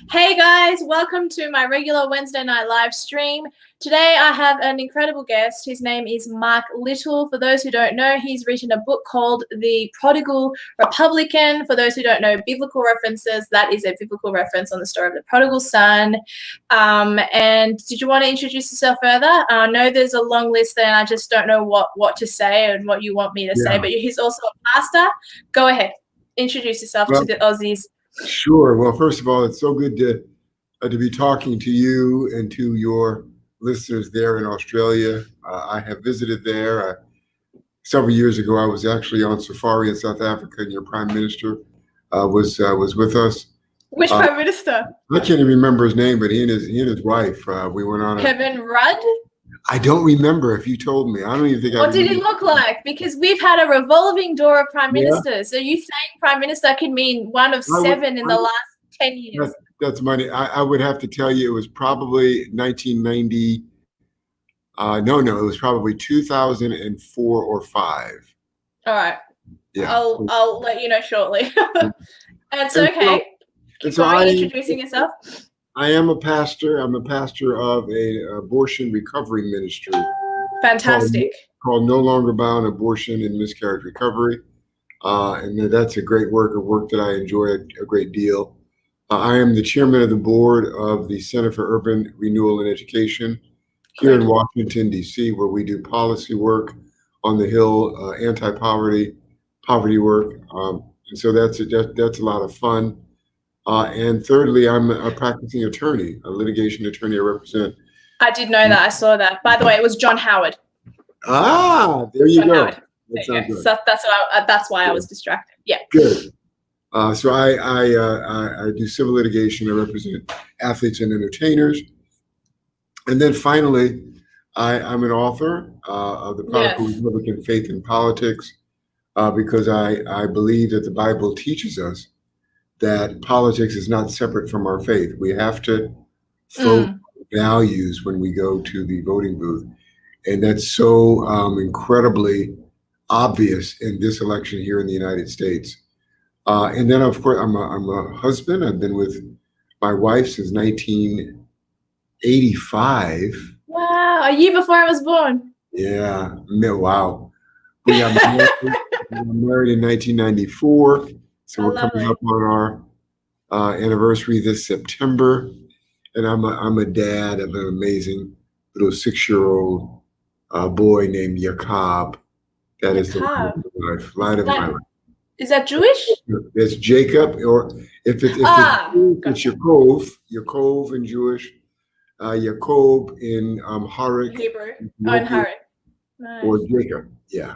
Hey guys, welcome to my regular Wednesday night live stream. Today I have an incredible guest. His name is Marc Little. For those who don't know, he's written a book called The Prodigal Republican. For those who don't know biblical references, that is a biblical reference on the story of the prodigal son. And did you want to introduce yourself further? I know there's a long list there and I just don't know what to say and what you want me to say, but he's also a pastor. Go ahead, introduce yourself to the Aussies. Sure. Well, first of all, it's so good to be talking to you and to your listeners there in Australia. I have visited there. Several years ago, I was actually on safari in South Africa, and your Prime Minister was with us. Which Prime Minister? I can't even remember his name, but he and his wife. We went on. Kevin Rudd? I don't remember. If you told me, I don't even think. What did he look like? Because we've had a revolving door of prime ministers. So you saying prime minister can mean one of seven in the last 10 years? That's money. I would have to tell you it was probably 1990. No, it was probably 2004 or 5. All right. Yeah. I'll let you know shortly. That's okay. Keep on introducing yourself. I am a pastor. I'm a pastor of an abortion recovery ministry. Fantastic. Called No Longer Bound Abortion and Miscarriage Recovery. And that's a great work that I enjoy a great deal. I am the chairman of the board of the Center for Urban Renewal and Education here in Washington, D.C., where we do policy work on the Hill, anti-poverty, poverty work. And so that's a lot of fun. And thirdly, I'm a practicing attorney, a litigation attorney. I represent. I did know that. I saw that. By the way, it was John Howard. Ah, there you go. So that's why I was distracted. Yeah. Good. So I do civil litigation. I represent athletes and entertainers. And then finally, I'm an author of the Prodigal Republican Faith in Politics because I believe that the Bible teaches us that politics is not separate from our faith. We have to vote values when we go to the voting booth. And that's so incredibly obvious in this election here in the United States. And then, of course, I'm a husband. I've been with my wife since 1985. Wow, a year before I was born. Yeah, wow. We got married in 1994. So we're coming up on our anniversary this September, and I'm a dad of an amazing little 6-year-old boy named Jacob. That is the light of my life. Is that Jewish? It's Jacob, or if it's Yaakov in Jewish, Jacob in Harik. Hebrew. In Harik. Nice. Or Jacob. Yeah.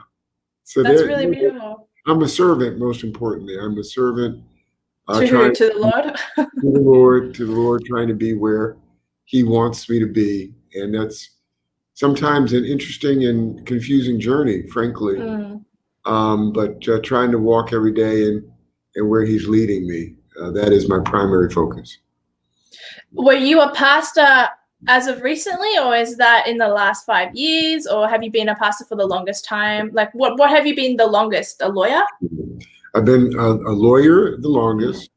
So that's really beautiful. I'm a servant, most importantly. I'm a servant. To the Lord? To the Lord, trying to be where He wants me to be. And that's sometimes an interesting and confusing journey, frankly. But trying to walk every day and where He's leading me. That is my primary focus. Were you a pastor as of recently, or is that in the last 5 years, or have you been a pastor for the longest time? Like, what have you been the longest? A lawyer? I've been a lawyer the longest.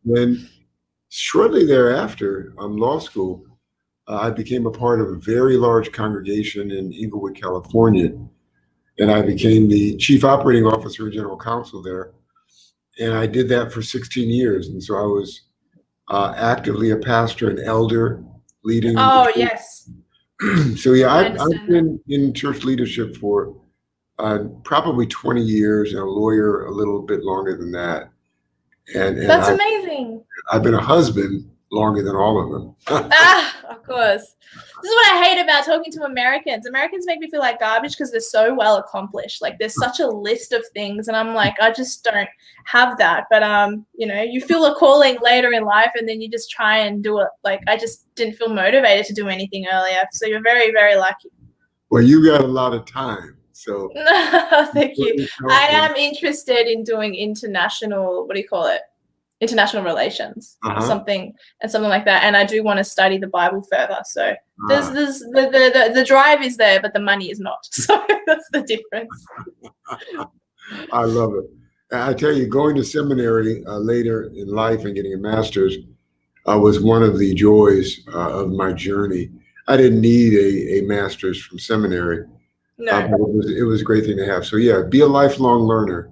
Then shortly thereafter, law school, I became a part of a very large congregation in Inglewood, California, and I became the chief operating officer and general counsel there. And I did that for 16 years, and so I was actively a pastor and elder. Leading. Oh, yes. So yeah, I've been in church leadership for probably 20 years, and a lawyer a little bit longer than that. And that's amazing. I've been a husband longer than all of them. Of course. This is what I hate about talking to Americans. Americans make me feel like garbage because they're so well accomplished. Like, there's such a list of things, and I'm like, I just don't have that. But you feel a calling later in life, and then you just try and do it. Like, I just didn't feel motivated to do anything earlier. So you're very, very lucky. Well, you got a lot of time. So thank you. I am interested in doing international, international relations, something like that. And I do want to study the Bible further. So there's the drive is there, but the money is not. So that's the difference. I love it. I tell you, going to seminary later in life and getting a master's was one of the joys of my journey. I didn't need a master's from seminary, No. but it was a great thing to have. So yeah, be a lifelong learner.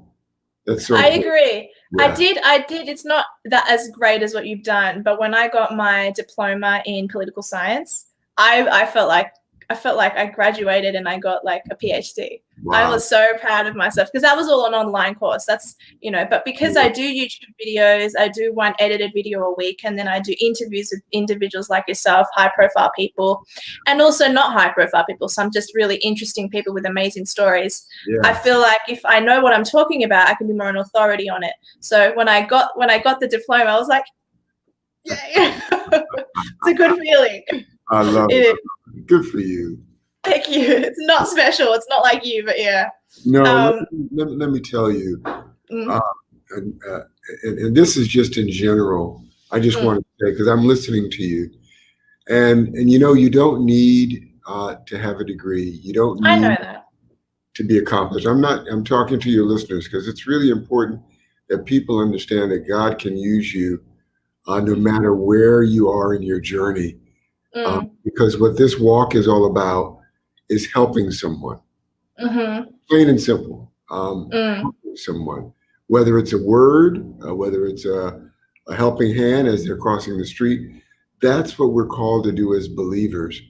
That's so I important. agree. Yeah. I did. It's not that as great as what you've done, but when I got my diploma in political science, I felt like I graduated and I got like a PhD. Wow. I was so proud of myself because that was all an online course. That's, but because I do YouTube videos, I do one edited video a week, and then I do interviews with individuals like yourself, high profile people, and also not high profile people, some just really interesting people with amazing stories. Yeah. I feel like if I know what I'm talking about, I can be more an authority on it. So when I got the diploma, I was like, yay. It's a good feeling. I love it. Good for you. Thank you. It's not special. It's not like you, but yeah. No, let me tell you, and this is just in general. I just want to say, because I'm listening to you, and you don't need to have a degree. You don't need I know that. to be accomplished. I'm talking to your listeners because it's really important that people understand that God can use you no matter where you are in your journey. Because what this walk is all about is helping someone, plain and simple. Helping someone, whether it's a word, whether it's a helping hand as they're crossing the street. That's what we're called to do as believers.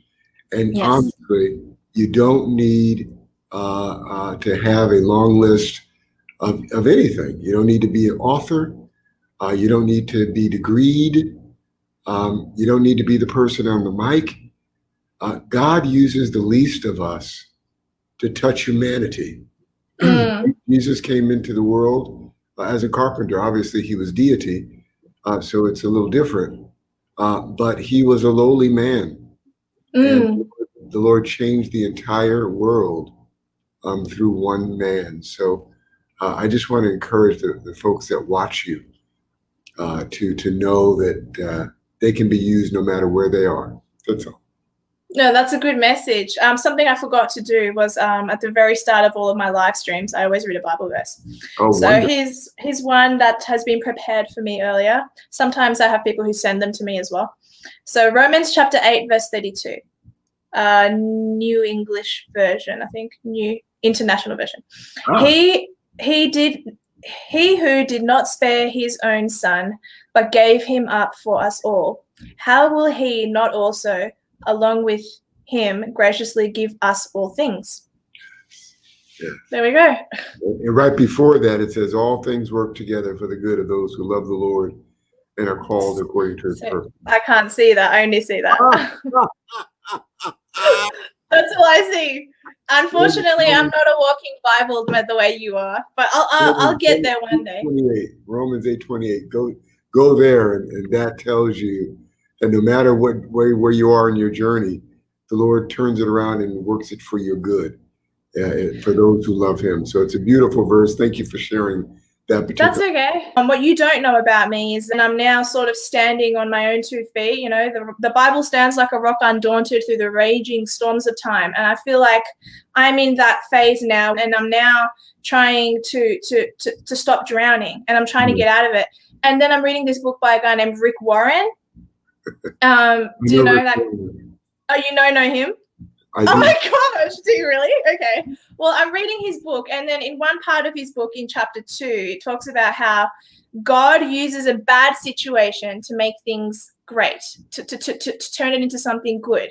And honestly, you don't need to have a long list of anything. You don't need to be an author. You don't need to be degreed. You don't need to be the person on the mic. God uses the least of us to touch humanity. Jesus came into the world as a carpenter. Obviously, he was deity, so it's a little different. But he was a lowly man. And the Lord changed the entire world through one man. So I just want to encourage the folks that watch you to know that they can be used no matter where they are. That's all. No, that's a good message. Something I forgot to do was at the very start of all of my live streams, I always read a Bible verse. Oh, so wonderful. here's one that has been prepared for me earlier. Sometimes I have people who send them to me as well. So Romans chapter 8, verse 32. New English version, I think, New International Version. Oh. He who did not spare his own son, but gave him up for us all, how will he not also, along with him, graciously give us all things? Yeah. There we go. And right before that, it says, all things work together for the good of those who love the Lord and are called according to his purpose. I can't see that. I only see that. That's all I see. Unfortunately, I'm not a walking Bible the way you are, but I'll get there one day. Romans 8:28. Go there, and that tells you that no matter where you are in your journey, the Lord turns it around and works it for your good, for those who love him. So it's a beautiful verse. Thank you for sharing that particular. That's okay. What you don't know about me is that I'm now sort of standing on my own 2 feet. The Bible stands like a rock undaunted through the raging storms of time. And I feel like I'm in that phase now, and I'm now trying to stop drowning, and I'm trying to get out of it. And then I'm reading this book by a guy named Rick Warren. Do you know that? Oh, you know him? Oh my gosh, do you really? Okay. Well, I'm reading his book, and then in one part of his book, in chapter 2, it talks about how God uses a bad situation to make things great, to turn it into something good.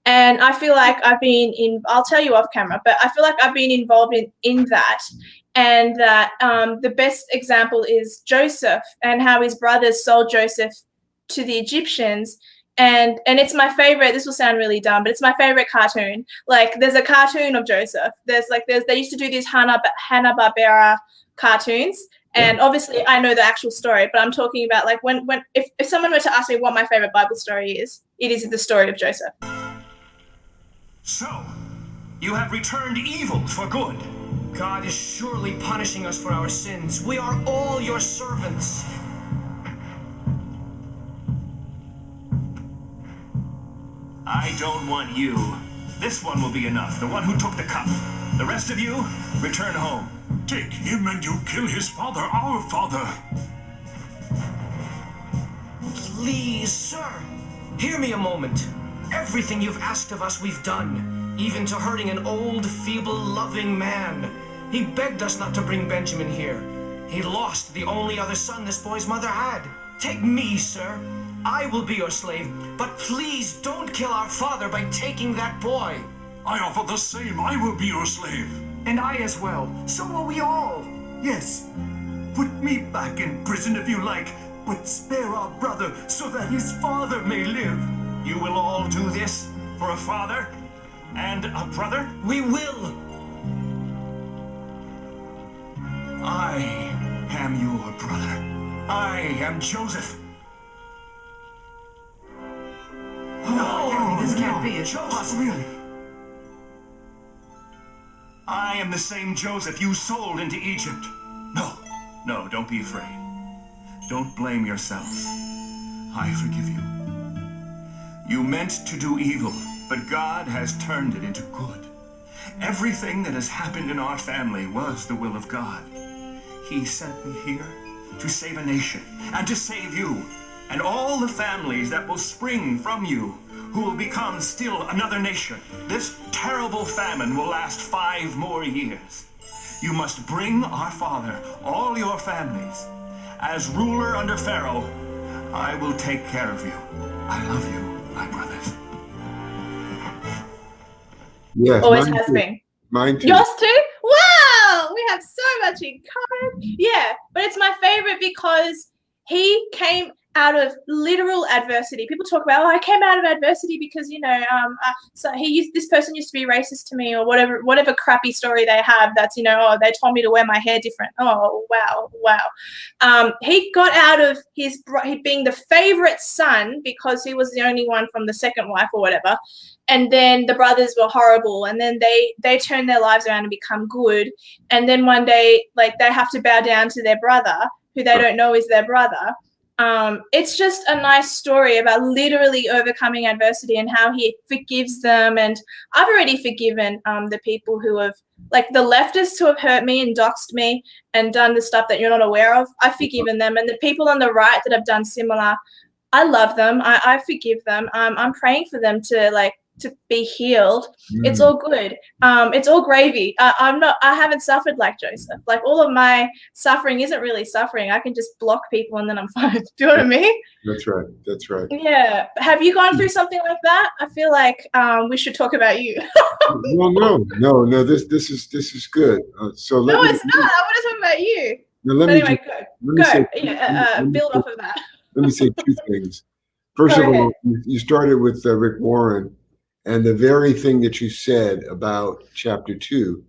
And I feel like I'll tell you off camera, but I feel like I've been involved in that. And that the best example is Joseph, and how his brothers sold Joseph to the Egyptians. And it's my favorite. This will sound really dumb, but it's my favorite cartoon. Like, there's a cartoon of Joseph. They used to do these Hanna-Barbera cartoons, and obviously I know the actual story, but I'm talking about like if someone were to ask me what my favorite Bible story is, it is the story of Joseph. So, you have returned evil for good. God is surely punishing us for our sins. We are all your servants. I don't want you. This one will be enough. The one who took the cup. The rest of you, return home. Take him and you kill his father, our father. please, sir, hear me a moment. Everything you've asked of us, we've done, even to hurting an old, feeble, loving man. He begged us not to bring Benjamin here. He lost the only other son this boy's mother had. Take me, sir. I will be your slave, but please don't kill our father by taking that boy. I offer the same. I will be your slave. And I as well. So will we all. Yes. Put me back in prison if you like, but spare our brother so that his father may live. You will all do this for a father and a brother? We will. I am your brother. I am Joseph. No, this can't be. It's really. I am the same Joseph you sold into Egypt. No, don't be afraid. Don't blame yourself. I forgive you. You meant to do evil, but God has turned it into good. Everything that has happened in our family was the will of God. He sent me here to save a nation and to save you and all the families that will spring from you, who will become still another nation. This terrible famine will last 5 more years. You must bring our father, all your families. As ruler under Pharaoh, I will take care of you. I love you, my brothers. Yes, Always has been. Mine too. Yours too? Wow, we have so much in common. Yeah, but it's my favorite because he came out of literal adversity. People talk about, oh, I came out of adversity because, so this person used to be racist to me, or whatever crappy story they have. That's, oh, they told me to wear my hair different. Oh, wow. He got out of his being the favorite son because he was the only one from the second wife or whatever. And then the brothers were horrible, and then they turned their lives around and become good. And then one day, like, they have to bow down to their brother, who they don't know is their brother. It's just a nice story about literally overcoming adversity and how he forgives them. And I've already forgiven the people who have, like, the leftists who have hurt me and doxed me and done the stuff that you're not aware of. I've forgiven them. And the people on the right that have done similar, I love them. I forgive them. I'm praying for them to be healed. It's all good. It's all gravy. I haven't suffered like Joseph. Like, all of my suffering isn't really suffering. I can just block people and then I'm fine. Do you know what I mean? That's right. Yeah. Have you gone through something like that? I feel like we should talk about you. Well, no. This is good. It's not. I want to talk about you. Anyway, go. Build off of that. Let me say 2 things. First of all, you started with Rick Warren. And the very thing that you said about chapter 2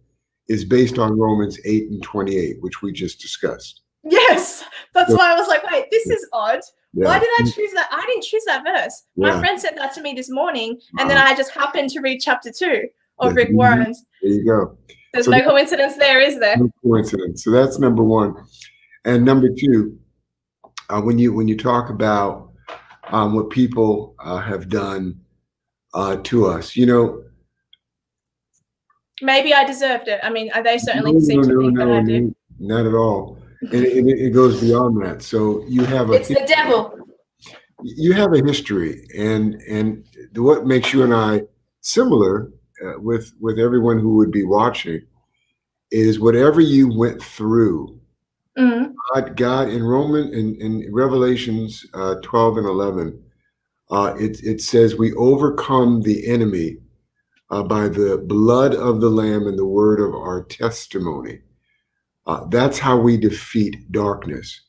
is based on Romans 8:28, which we just discussed. Yes, that's why I was like, wait, this is odd. Yeah. Why did I choose that? I didn't choose that verse. Yeah. My friend said that to me this morning, and then I just happened to read chapter 2 of Rick Warren's. There you go. There's no coincidence there, is there? No coincidence. So that's number 1. And number 2, when you talk about what people have done to us, maybe I deserved it. I mean, they certainly seem to think that I did. Not at all. And it goes beyond that. So you have it's the devil. You have a history, and what makes you and I similar with everyone who would be watching is whatever you went through. God in Revelations 12 and 11. It says we overcome the enemy by the blood of the Lamb and the word of our testimony. That's how we defeat darkness,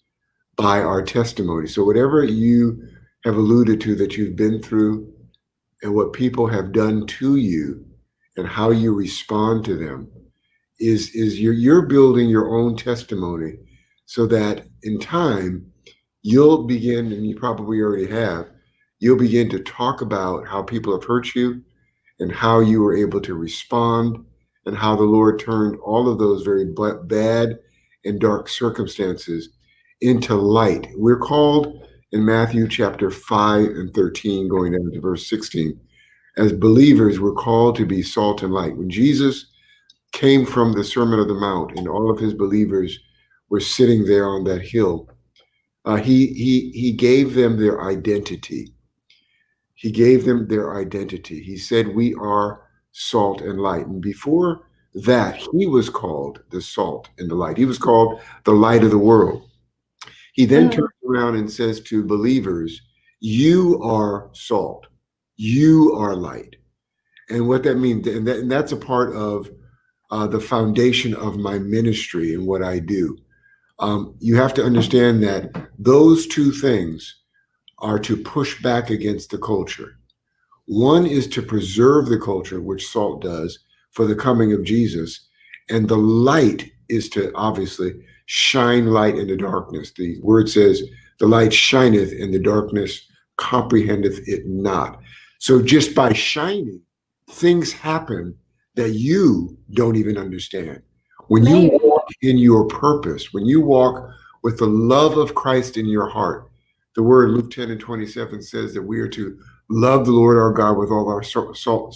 by our testimony. So whatever you have alluded to that you've been through and what people have done to you and how you respond to them is you're building your own testimony so that in time you'll begin, and you probably already have, you'll begin to talk about how people have hurt you and how you were able to respond and how the Lord turned all of those very bad and dark circumstances into light. We're called in Matthew chapter 5 and 13, going down to verse 16, as believers, we're called to be salt and light. When Jesus came from the Sermon on the Mount and all of his believers were sitting there on that hill, He gave them their identity. He gave them their identity. He said, we are salt and light. And before that, he was called the salt and the light. He was called the light of the world. He then turns around and says to believers, you are salt, you are light. And what that means, and that's a part of the foundation of my ministry and what I do. You have to understand that those two things are to push back against the culture. One is to preserve the culture, which salt does, for the coming of Jesus. And the light is to obviously shine light in the darkness. The word says, the light shineth and the darkness comprehendeth it not. So just by shining, things happen that you don't even understand. When you walk in your purpose, when you walk with the love of Christ in your heart, the word Luke 10:27 says that we are to love the Lord our God with all our soul,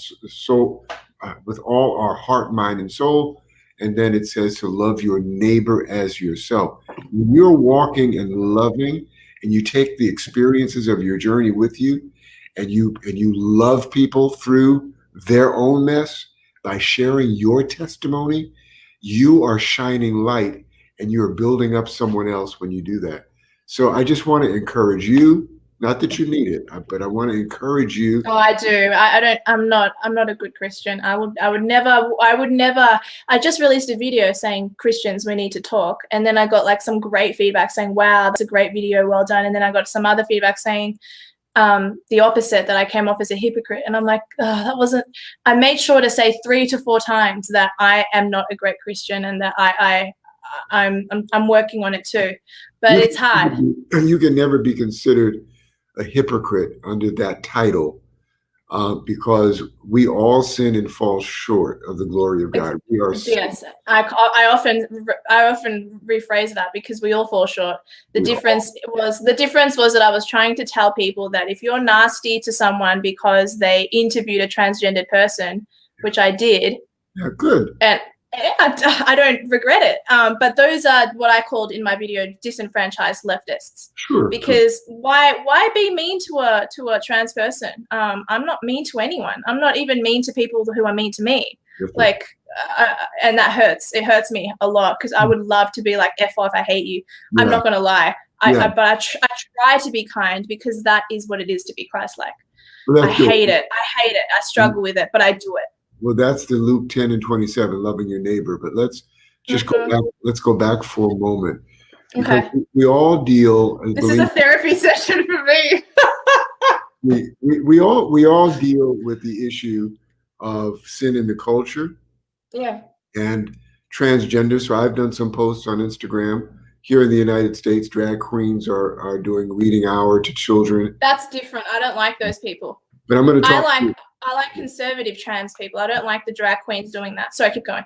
with all our heart, mind, and soul. And then it says to love your neighbor as yourself. When you're walking and loving, and you take the experiences of your journey with you, and you love people through their own mess by sharing your testimony, you are shining light, and you are building up someone else when you do that. So I just want to encourage you, not that you need it, but I want to encourage you. Oh, I do. I'm not a good Christian. I would never. I just released a video saying, Christians, we need to talk. And then I got like some great feedback saying, wow, that's a great video, well done. And then I got some other feedback saying the opposite, that I came off as a hypocrite. And I'm like, oh, that wasn't, I made sure to say 3 to 4 times that I am not a great Christian and that I'm working on it too. But it's hard. And you can never be considered a hypocrite under that title, because we all sin and fall short of the glory of God. We are. Yes, I often rephrase that, because we all fall short. The difference was that I was trying to tell people that if you're nasty to someone because they interviewed a transgendered person, which I did, yeah, good, and I don't regret it. But those are what I called in my video disenfranchised leftists. Sure. Because why be mean to a trans person? I'm not mean to anyone. I'm not even mean to people who are mean to me. Like, and that hurts. It hurts me a lot, because I would love to be like, F off, I hate you. Yeah. I'm not gonna lie. I try to be kind, because that is what it is to be Christ-like. Well, I hate it. I struggle with it, but I do it. Well, that's the Luke 10:27, loving your neighbor. But let's just go back. Let's go back for a moment. Okay. We all deal. This is a therapy session for me. we all deal with the issue of sin in the culture. Yeah. And transgender. So I've done some posts on Instagram. Here in the United States, drag queens are doing reading hour to children. That's different. I don't like those people. But I'm going to talk. I like conservative trans people. I don't like the drag queens doing that. Sorry, keep going.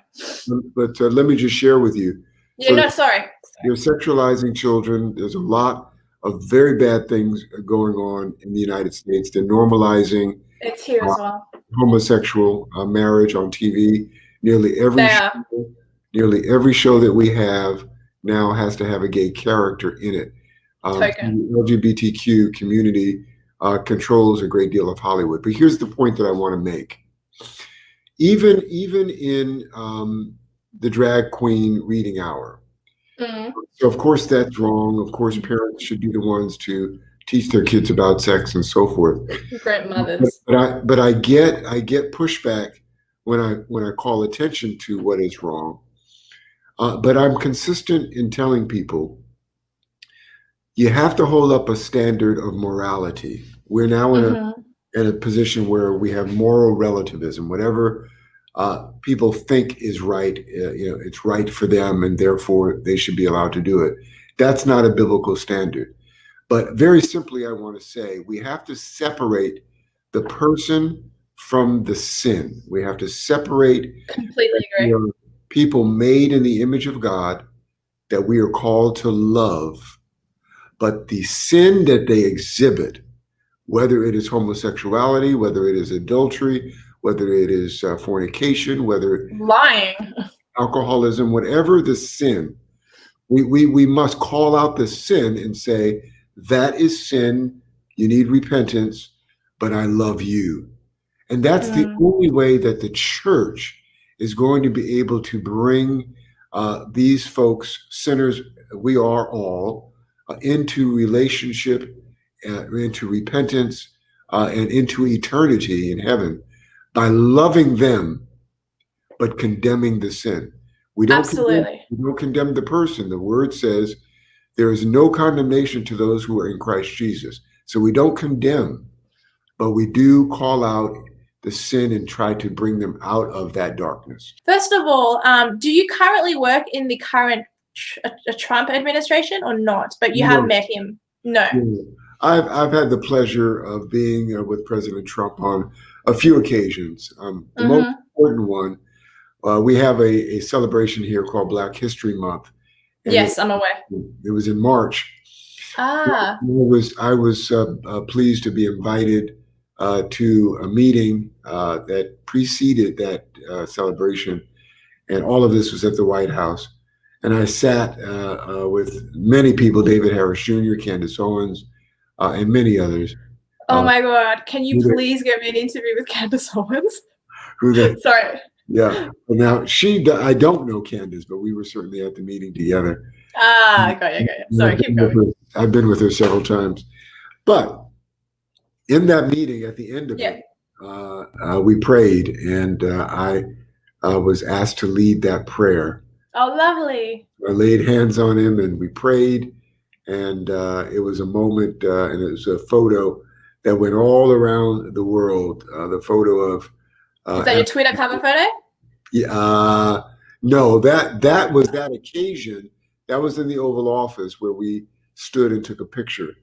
But let me just share with you. Yeah, so no, sorry. You're sexualizing children. There's a lot of very bad things going on in the United States. They're normalizing. It's here as well. Homosexual marriage on TV. Nearly every show that we have now has to have a gay character in it. The LGBTQ community controls a great deal of Hollywood. But here's the point that I want to make. Even in the drag queen reading hour. Mm-hmm. So of course that's wrong. Of course parents should be the ones to teach their kids about sex and so forth. Great mothers. But I get pushback when I call attention to what is wrong. But I'm consistent in telling people, you have to hold up a standard of morality. We're now in a position where we have moral relativism. Whatever people think is right, it's right for them, and therefore they should be allowed to do it. That's not a biblical standard. But very simply, I want to say we have to separate the person from the sin. We have to separate. Completely agree. People made in the image of God that we are called to love. But the sin that they exhibit, whether it is homosexuality, whether it is adultery, whether it is fornication, whether lying, alcoholism, whatever the sin, We must call out the sin and say, that is sin. You need repentance, but I love you. And that's the only way that the church is going to be able to bring these folks, sinners, we are all, into relationship, into repentance, and into eternity in heaven by loving them, but condemning the sin. We don't condemn the person. The word says there is no condemnation to those who are in Christ Jesus. So we don't condemn, but we do call out the sin and try to bring them out of that darkness. First of all, do you currently work in the current Trump administration or not? But you have met him. No. Yeah. I've had the pleasure of being with President Trump on a few occasions. The most important one, we have a celebration here called Black History Month. Yes, I'm aware. It was in March. I was pleased to be invited to a meeting that preceded that celebration, and all of this was at the White House. And I sat with many people, David Harris Jr., Candace Owens, and many others. Oh my God. Can you please give me an interview with Candace Owens? Sorry. Yeah. Now, I don't know Candace, but we were certainly at the meeting together. Got you. Sorry, keep going. I've been with her several times. But in that meeting, at the end of it, we prayed, and I was asked to lead that prayer. Oh, lovely. I laid hands on him, and we prayed, and it was a moment, and it was a photo that went all around the world, the photo of... Is that your Twitter cover photo? Yeah, no, that was that occasion. That was in the Oval Office where we stood and took a picture.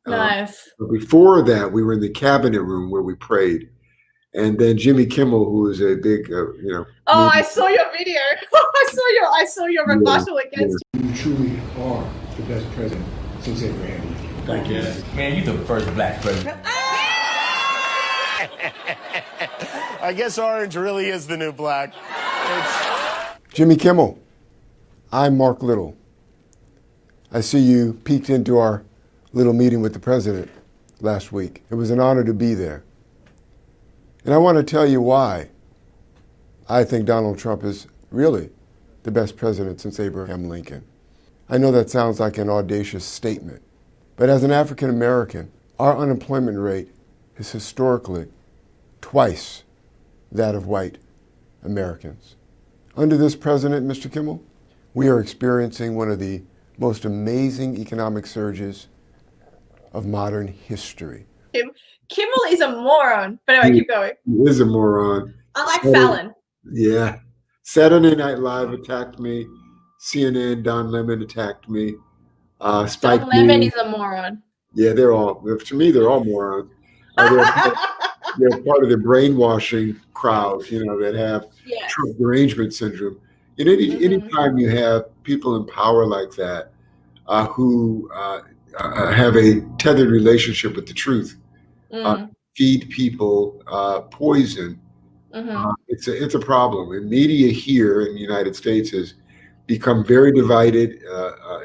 Nice. But before that, we were in the cabinet room where we prayed. And then Jimmy Kimmel, who is a big, Oh, I saw your video. I saw your rebuttal against you. You truly are the best president since Abraham Lincoln. Thank you. Man, you the first black president. I guess orange really is the new black. Jimmy Kimmel, I'm Marc Little. I see you peeked into our little meeting with the president last week. It was an honor to be there. And I want to tell you why I think Donald Trump is really the best president since Abraham Lincoln. I know that sounds like an audacious statement, but as an African American, our unemployment rate is historically twice that of white Americans. Under this president, Mr. Kimmel, we are experiencing one of the most amazing economic surges of modern history. Kimmel is a moron, but anyway, keep going. He is a moron. I like Fallon. Yeah. Saturday Night Live attacked me. CNN, Don Lemon attacked me. Spike Don Lemon is a moron. Yeah, to me, they're all morons. They're part of the brainwashing crowd, that have Trump derangement syndrome. And anytime you have people in power like that who have a tethered relationship with the truth, feed people poison, it's a problem. And media here in the United States has become very divided.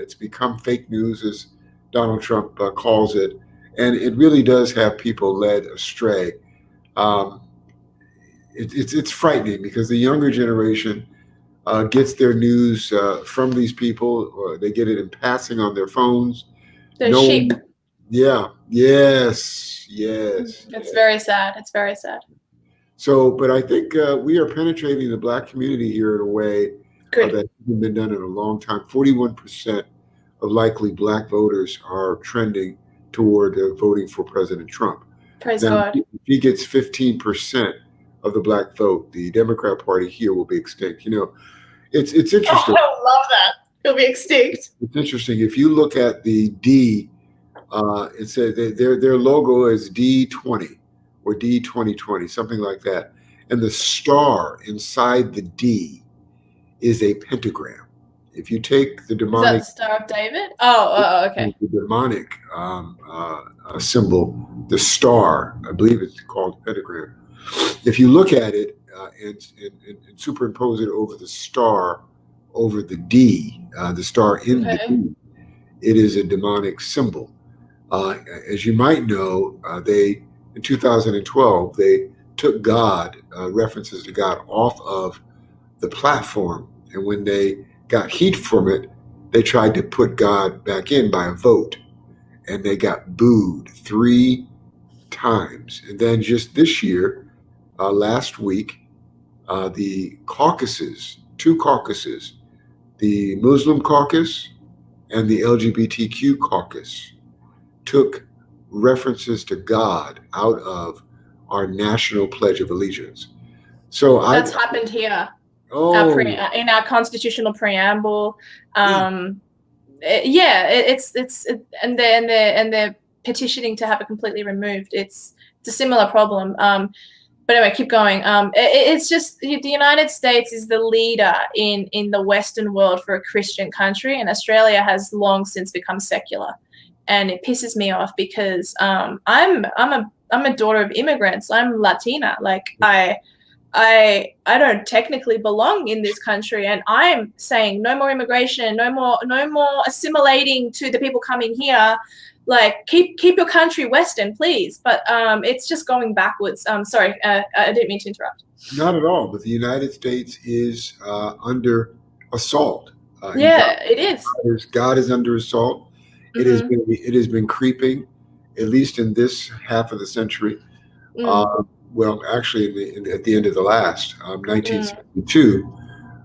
It's become fake news, as Donald Trump calls it. And it really does have people led astray. It's frightening because the younger generation gets their news from these people, or they get it in passing on their phones. They're sheep. Yeah. Yes. It's very sad. It's very sad. So, but I think we are penetrating the Black community here in a way that hasn't been done in a long time. 41% of likely Black voters are trending toward voting for President Trump. Praise God. If he gets 15% of the Black vote, the Democrat Party here will be extinct. It's interesting. Oh, I love that. It'll be extinct. It's interesting. If you look at the D, it says their logo is D20 or D2020, something like that. And the star inside the D is a pentagram. If you take the demonic... Is that Star of David? Oh, okay. The demonic symbol, the star, I believe it's called pentagram. If you look at it and superimpose it over the star over the D, the star in the Okay. D. It is a demonic symbol. As you might know, in 2012, they took God, references to God, off of the platform. And when they got heat from it, they tried to put God back in by a vote. And they got booed 3 times. And then just this year, last week, the caucuses, 2 caucuses, the Muslim caucus and the LGBTQ caucus, took references to God out of our national Pledge of Allegiance. So That's happened here. In our constitutional preamble. And they're petitioning to have it completely removed. It's a similar problem. But anyway, keep going. It's just the United States is the leader in the Western world for a Christian country, and Australia has long since become secular, and it pisses me off because I'm a daughter of immigrants. I'm Latina. Like I don't technically belong in this country, and I'm saying no more immigration, no more assimilating to the people coming here. Like keep your country Western, please. But it's just going backwards. Sorry, I didn't mean to interrupt. Not at all. But the United States is under assault. It is. God is under assault. Mm-hmm. It has been creeping, at least in this half of the century. Well, actually, at the end of the last 1962,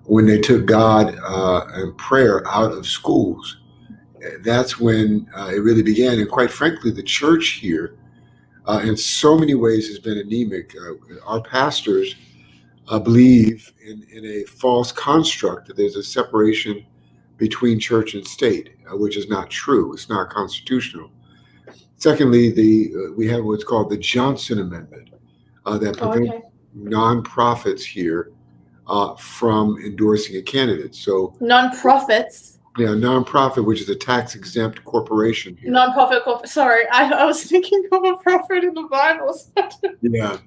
when they took God and prayer out of schools. That's when it really began. And quite frankly, the church here, in so many ways, has been anemic. Our pastors believe in a false construct that there's a separation between church and state, which is not true. It's not constitutional. Secondly, we have what's called the Johnson Amendment that prevents nonprofits here from endorsing a candidate. So nonprofits. Yeah, nonprofit, which is a tax-exempt corporation here. Nonprofit. Sorry, I was thinking of a prophet in the Bible. Yeah.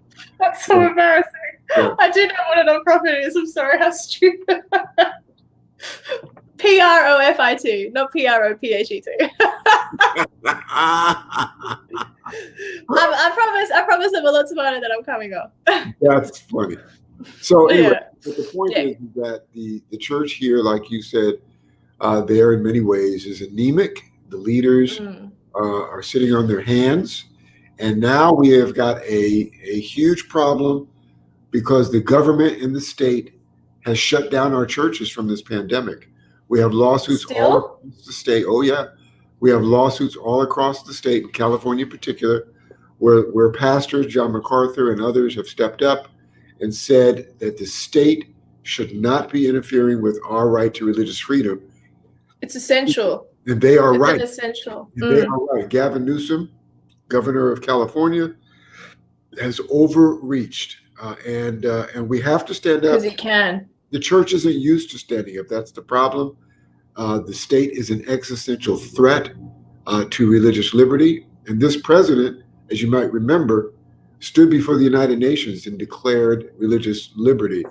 That's so embarrassing. Yeah. I do know what a nonprofit is. I'm sorry, how stupid. Profit, not PROPHET. I promise I'm a lot smarter than I'm coming up. That's funny. So anyway, the point is that the church here, like you said, there in many ways is anemic. The leaders are sitting on their hands. And now we have got a huge problem because the government and the state has shut down our churches from this pandemic. We have lawsuits all across the state. Oh, yeah. We have lawsuits all across the state, in California in particular, where pastors, John MacArthur and others, have stepped up and said that the state should not be interfering with our right to religious freedom. It's essential. And they are right. It's essential. They are right. Gavin Newsom, governor of California, has overreached, and we have to stand up. Because he can. The church isn't used to standing up. That's the problem. The state is an existential threat to religious liberty. And this president, as you might remember, stood before the United Nations and declared religious liberty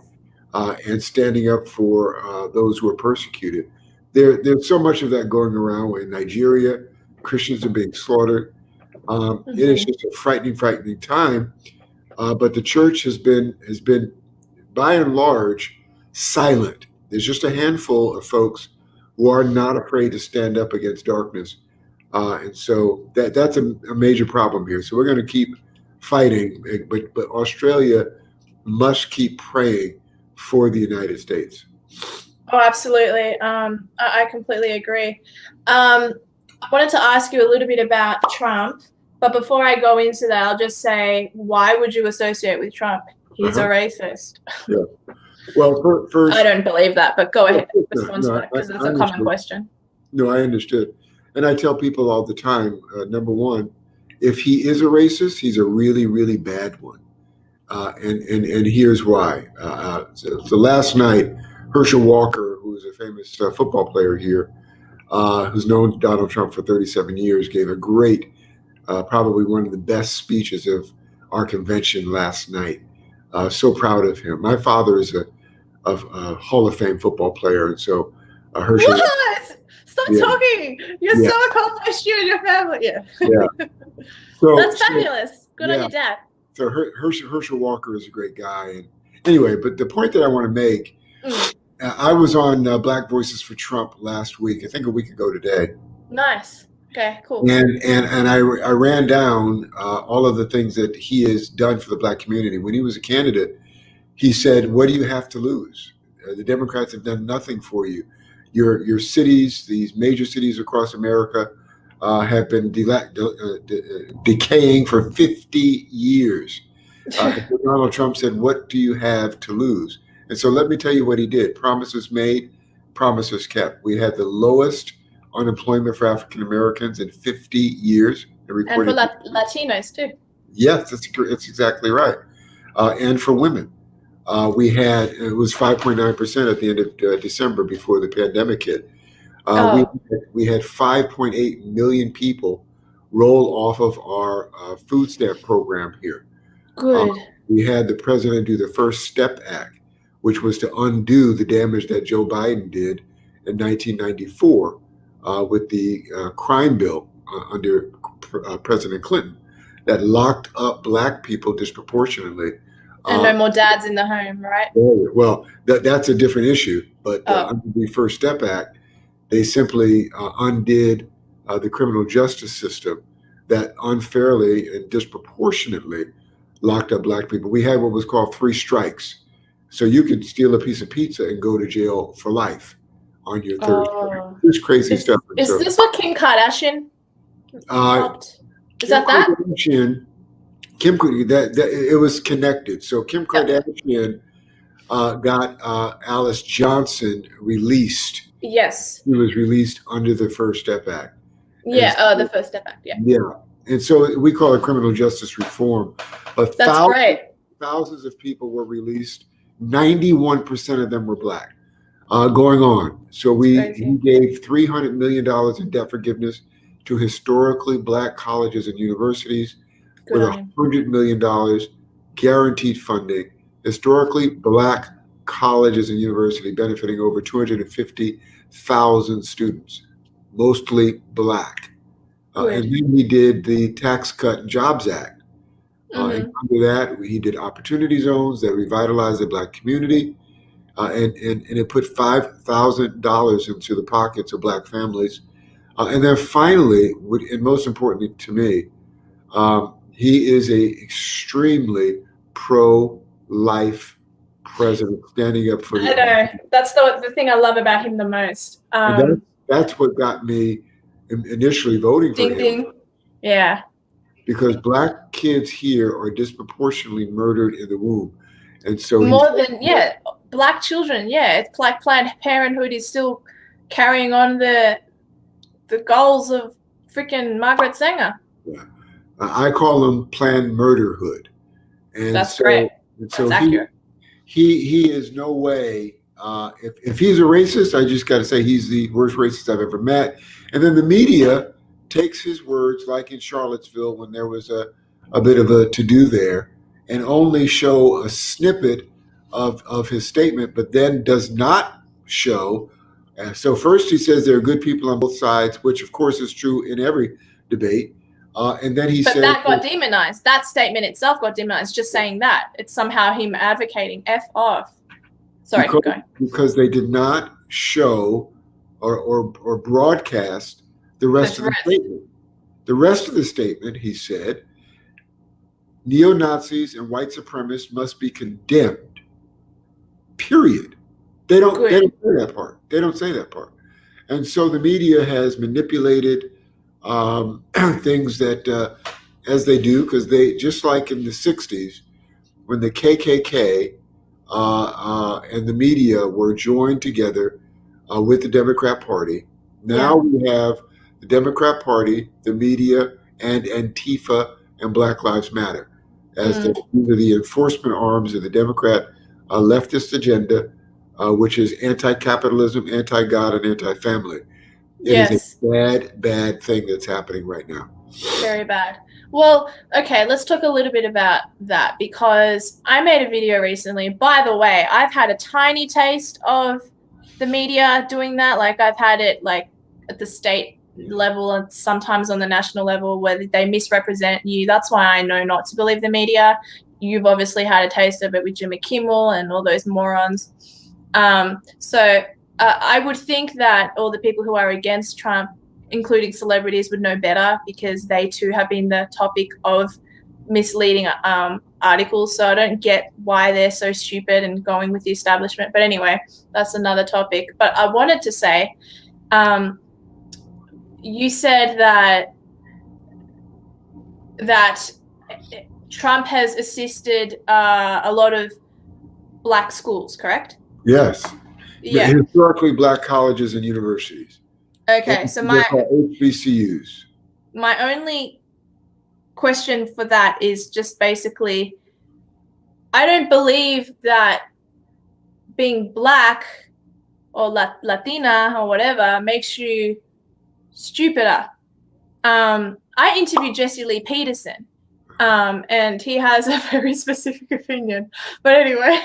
and standing up for those who are persecuted. There's so much of that going around in Nigeria. Christians are being slaughtered. It is just a frightening time. But the church has been, by and large, silent. There's just a handful of folks who are not afraid to stand up against darkness. And so that's a major problem here. So we're going to keep fighting, but Australia must keep praying for the United States. Oh, absolutely. I completely agree. I wanted to ask you a little bit about Trump, but before I go into that, I'll just say, why would you associate with Trump? He's a racist. Yeah. Well, first, I don't believe that, but go ahead. Respond to that, because it's a common question. No, I understood. And I tell people all the time, number one, if he is a racist, he's a really, really bad one. And here's why. So last night, Herschel Walker, who's a famous football player here, who's known Donald Trump for 37 years, gave a great, probably one of the best speeches of our convention last night. So proud of him. My father is a Hall of Fame football player, and so Herschel. What? Stop talking. You're so accomplished. You and your family. Yeah. Yeah. So that's fabulous. Good on yeah. your dad. So Herschel Walker is a great guy, and anyway, but the point that I want to make, I was on Black Voices for Trump last week. I think a week ago today. Nice. Okay. Cool. And I ran down all of the things that he has done for the Black community. When he was a candidate, he said, "What do you have to lose? The Democrats have done nothing for you. Your cities, these major cities across America, have been decaying for 50 years." Donald Trump said, "What do you have to lose?" And so let me tell you what he did. Promises made, promises kept. We had the lowest unemployment for African Americans in 50 years. And for Latinos too. Yes, it's exactly right. And for women. It was 5.9% at the end of December before the pandemic hit. We had 5.8 million people roll off of our food stamp program here. Good. We had the president do the First Step Act, which was to undo the damage that Joe Biden did in 1994 with the crime bill under President Clinton that locked up Black people disproportionately. And no more dads in the home, right? Well, that's a different issue. But under the First Step Act, they simply undid the criminal justice system that unfairly and disproportionately locked up Black people. We had what was called 3 strikes. So you could steal a piece of pizza and go to jail for life on your third strike. This crazy stuff. Is this what Kim Kardashian helped? Is that? It was connected. So Kim Kardashian got Alice Johnson released. Yes. He was released under the First Step Act. Yeah, the First Step Act, yeah. Yeah. And so we call it criminal justice reform. But that's great. Thousands of people were released. 91% of them were Black. Going on. So he gave $300 million in debt forgiveness to historically Black colleges and universities. With $100 million guaranteed funding, historically Black colleges and universities benefiting over 250,000 students, mostly Black. And then he did the Tax Cut and Jobs Act. And under that, he did opportunity zones that revitalized the Black community. And it put $5,000 into the pockets of Black families. And then finally, and most importantly to me, he is a extremely pro-life president, standing up for. I know. That's the thing I love about him the most. That's what got me initially voting for him. Yeah. Because Black kids here are disproportionately murdered in the womb, and so Black children. Yeah, it's like Planned Parenthood is still carrying on the goals of freaking Margaret Sanger. Yeah. I call them Planned Murderhood. And that's great. So that's accurate. He is no way. If he's a racist, I just got to say he's the worst racist I've ever met. And then the media takes his words, like in Charlottesville when there was a bit of a to-do there, and only show a snippet of his statement, but then does not show. So first he says there are good people on both sides, which of course is true in every debate. And then he said that got demonized. That statement itself got demonized. Just saying that. It's somehow him advocating F off. Sorry, keep going. Because they did not show or broadcast the rest of the statement. The rest of the statement, he said, neo-Nazis and white supremacists must be condemned. Period. They don't say that part. They don't say that part. And so the media has manipulated things that, as they do, because they, just like in the 60s, when the KKK and the media were joined together with the Democrat Party, now we have the Democrat Party, the media, and Antifa and Black Lives Matter as the enforcement arms of the Democrat leftist agenda, which is anti-capitalism, anti-God, and anti-family. It is a bad thing that's happening right now. Very bad. Well, okay, let's talk a little bit about that because I made a video recently. By the way, I've had a tiny taste of the media doing that. Like I've had it like at the state level and sometimes on the national level where they misrepresent you. That's why I know not to believe the media. You've obviously had a taste of it with Jimmy Kimmel and all those morons. I would think that all the people who are against Trump, including celebrities, would know better because they too have been the topic of misleading articles. So I don't get why they're so stupid and going with the establishment. But anyway, that's another topic. But I wanted to say, you said that Trump has assisted a lot of black schools, correct? Yes. Yeah. Historically black colleges and universities. Okay, so They're called HBCUs. my only question for that is just basically, I don't believe that being black or Latina or whatever makes you stupider. I interviewed Jesse Lee Peterson, and he has a very specific opinion. But anyway,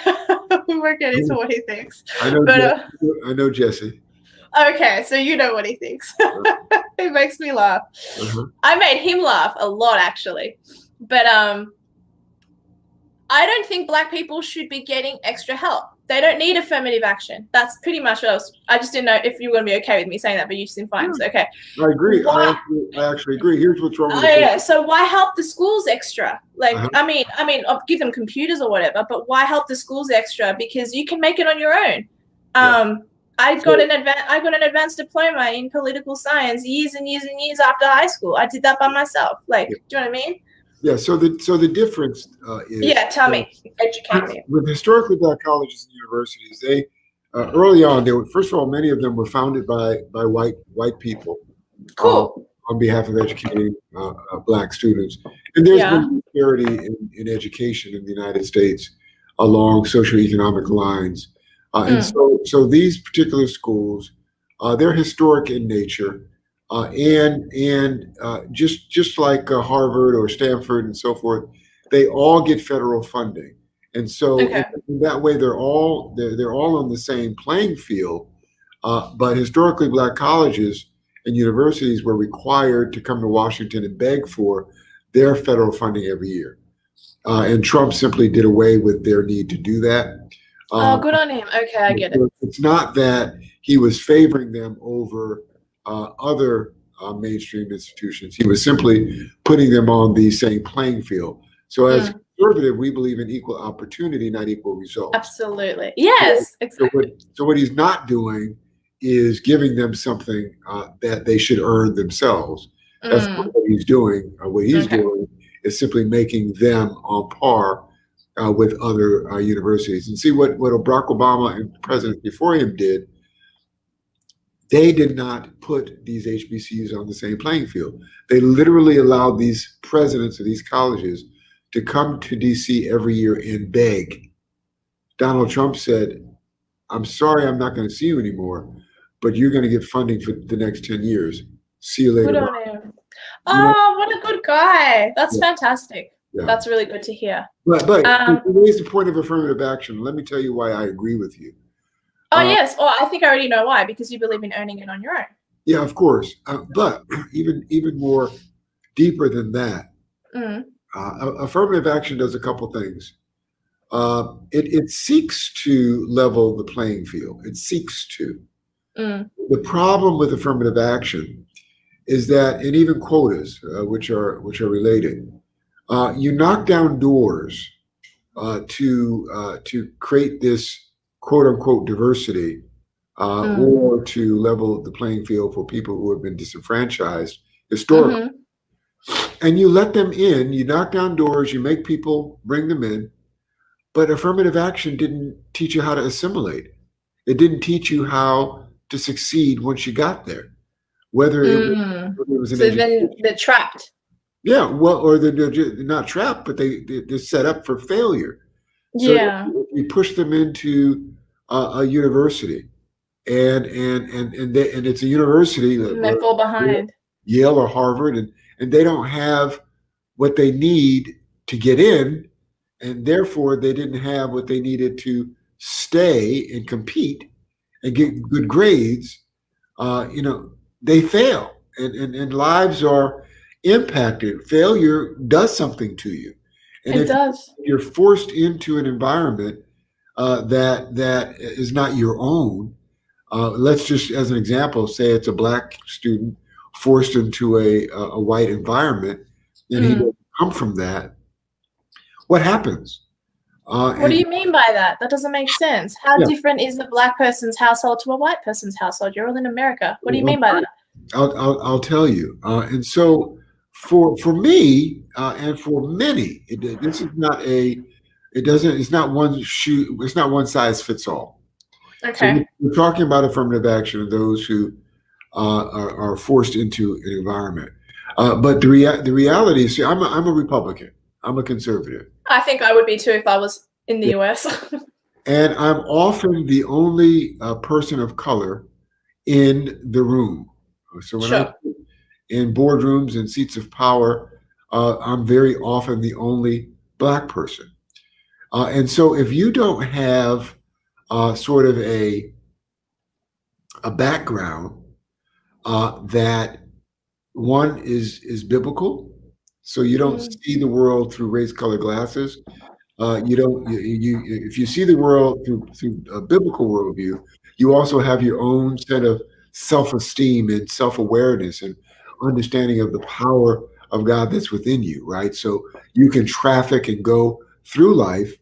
we won't get into what he thinks. I know Jesse. Okay, so you know what he thinks. It makes me laugh. I made him laugh a lot, actually. But I don't think black people should be getting extra help. They don't need affirmative action. That's pretty much what I just didn't know if you were going to be okay with me saying that, but you seem fine. So, okay. I agree. I actually agree. Here's what's wrong with yeah. So why help the schools extra? Like, I mean, I'll give them computers or whatever, but why help the schools extra? Because you can make it on your own. I got an advanced diploma in political science years and years and years after high school. I did that by myself. Like, do you know what I mean? Yeah. So the difference is. Yeah. Tell me. Educate me. With historically black colleges and universities, they early on, first of all, many of them were founded by white people. Cool. On behalf of educating black students, and there's been disparity in education in the United States along socioeconomic lines. And so these particular schools, they're historic in nature, and just like Harvard or Stanford and so forth, they all get federal funding, and so in that way they're all on the same playing field. But historically, black colleges and universities were required to come to Washington and beg for their federal funding every year, and Trump simply did away with their need to do that. Good on him. Okay, I get it. It's not that he was favoring them over other mainstream institutions. He was simply putting them on the same playing field. So as conservative, we believe in equal opportunity, not equal results. Absolutely. Yes, exactly. So what he's not doing is giving them something that they should earn themselves. That's what he's doing. What he's doing is simply making them on par with other universities. And see what Barack Obama and presidents before him did, they did not put these HBCUs on the same playing field. They literally allowed these presidents of these colleges to come to DC every year and beg. Donald Trump said, I'm sorry, I'm not going to see you anymore, but you're going to get funding for the next 10 years. See you later. Good on him. Oh, what a good guy. That's fantastic. Yeah. That's really good to hear. But to raise the point of affirmative action, let me tell you why I agree with you. Yes. Oh, I think I already know why, because you believe in earning it on your own. Yeah, of course. But even more deeper than that, affirmative action does a couple things. It seeks to level the playing field. It seeks to. The problem with affirmative action is that, and even quotas, which are related, you knock down doors to create this quote unquote diversity, or to level the playing field for people who have been disenfranchised historically. And you let them in, you knock down doors, you make people, bring them in. But affirmative action didn't teach you how to assimilate. It didn't teach you how to succeed once you got there. Whether it was so then they're trapped. Yeah, well, or they're not trapped, but they're set up for failure. So you push them into a university, and it's a university that they fall behind. Yale or Harvard, and they don't have what they need to get in, and therefore they didn't have what they needed to stay and compete and get good grades, they fail, and lives are impacted. Failure does something to you, and It if does. you're forced into an environment that is not your own, let's just, as an example, say it's a black student forced into a white environment, and he doesn't come from that. What happens? What do you mean by that? That doesn't make sense. How different is a black person's household to a white person's household? You're all in America. What do you mean by that? I'll tell you. And so for me and for many, this is not it's not one shoe. It's not one size fits all. Okay. So we're talking about affirmative action of those who are forced into an environment. But the reality is, see, I'm a Republican. I'm a conservative. I think I would be too if I was in the US. And I'm often the only person of color in the room. So when I'm in boardrooms and seats of power, I'm very often the only black person. And so if you don't have sort of a background that one is biblical, so you don't see the world through race-colored glasses. If you see the world through a biblical worldview, you also have your own set of self-esteem and self-awareness and understanding of the power of God that's within you, right? So you can traffic and go through life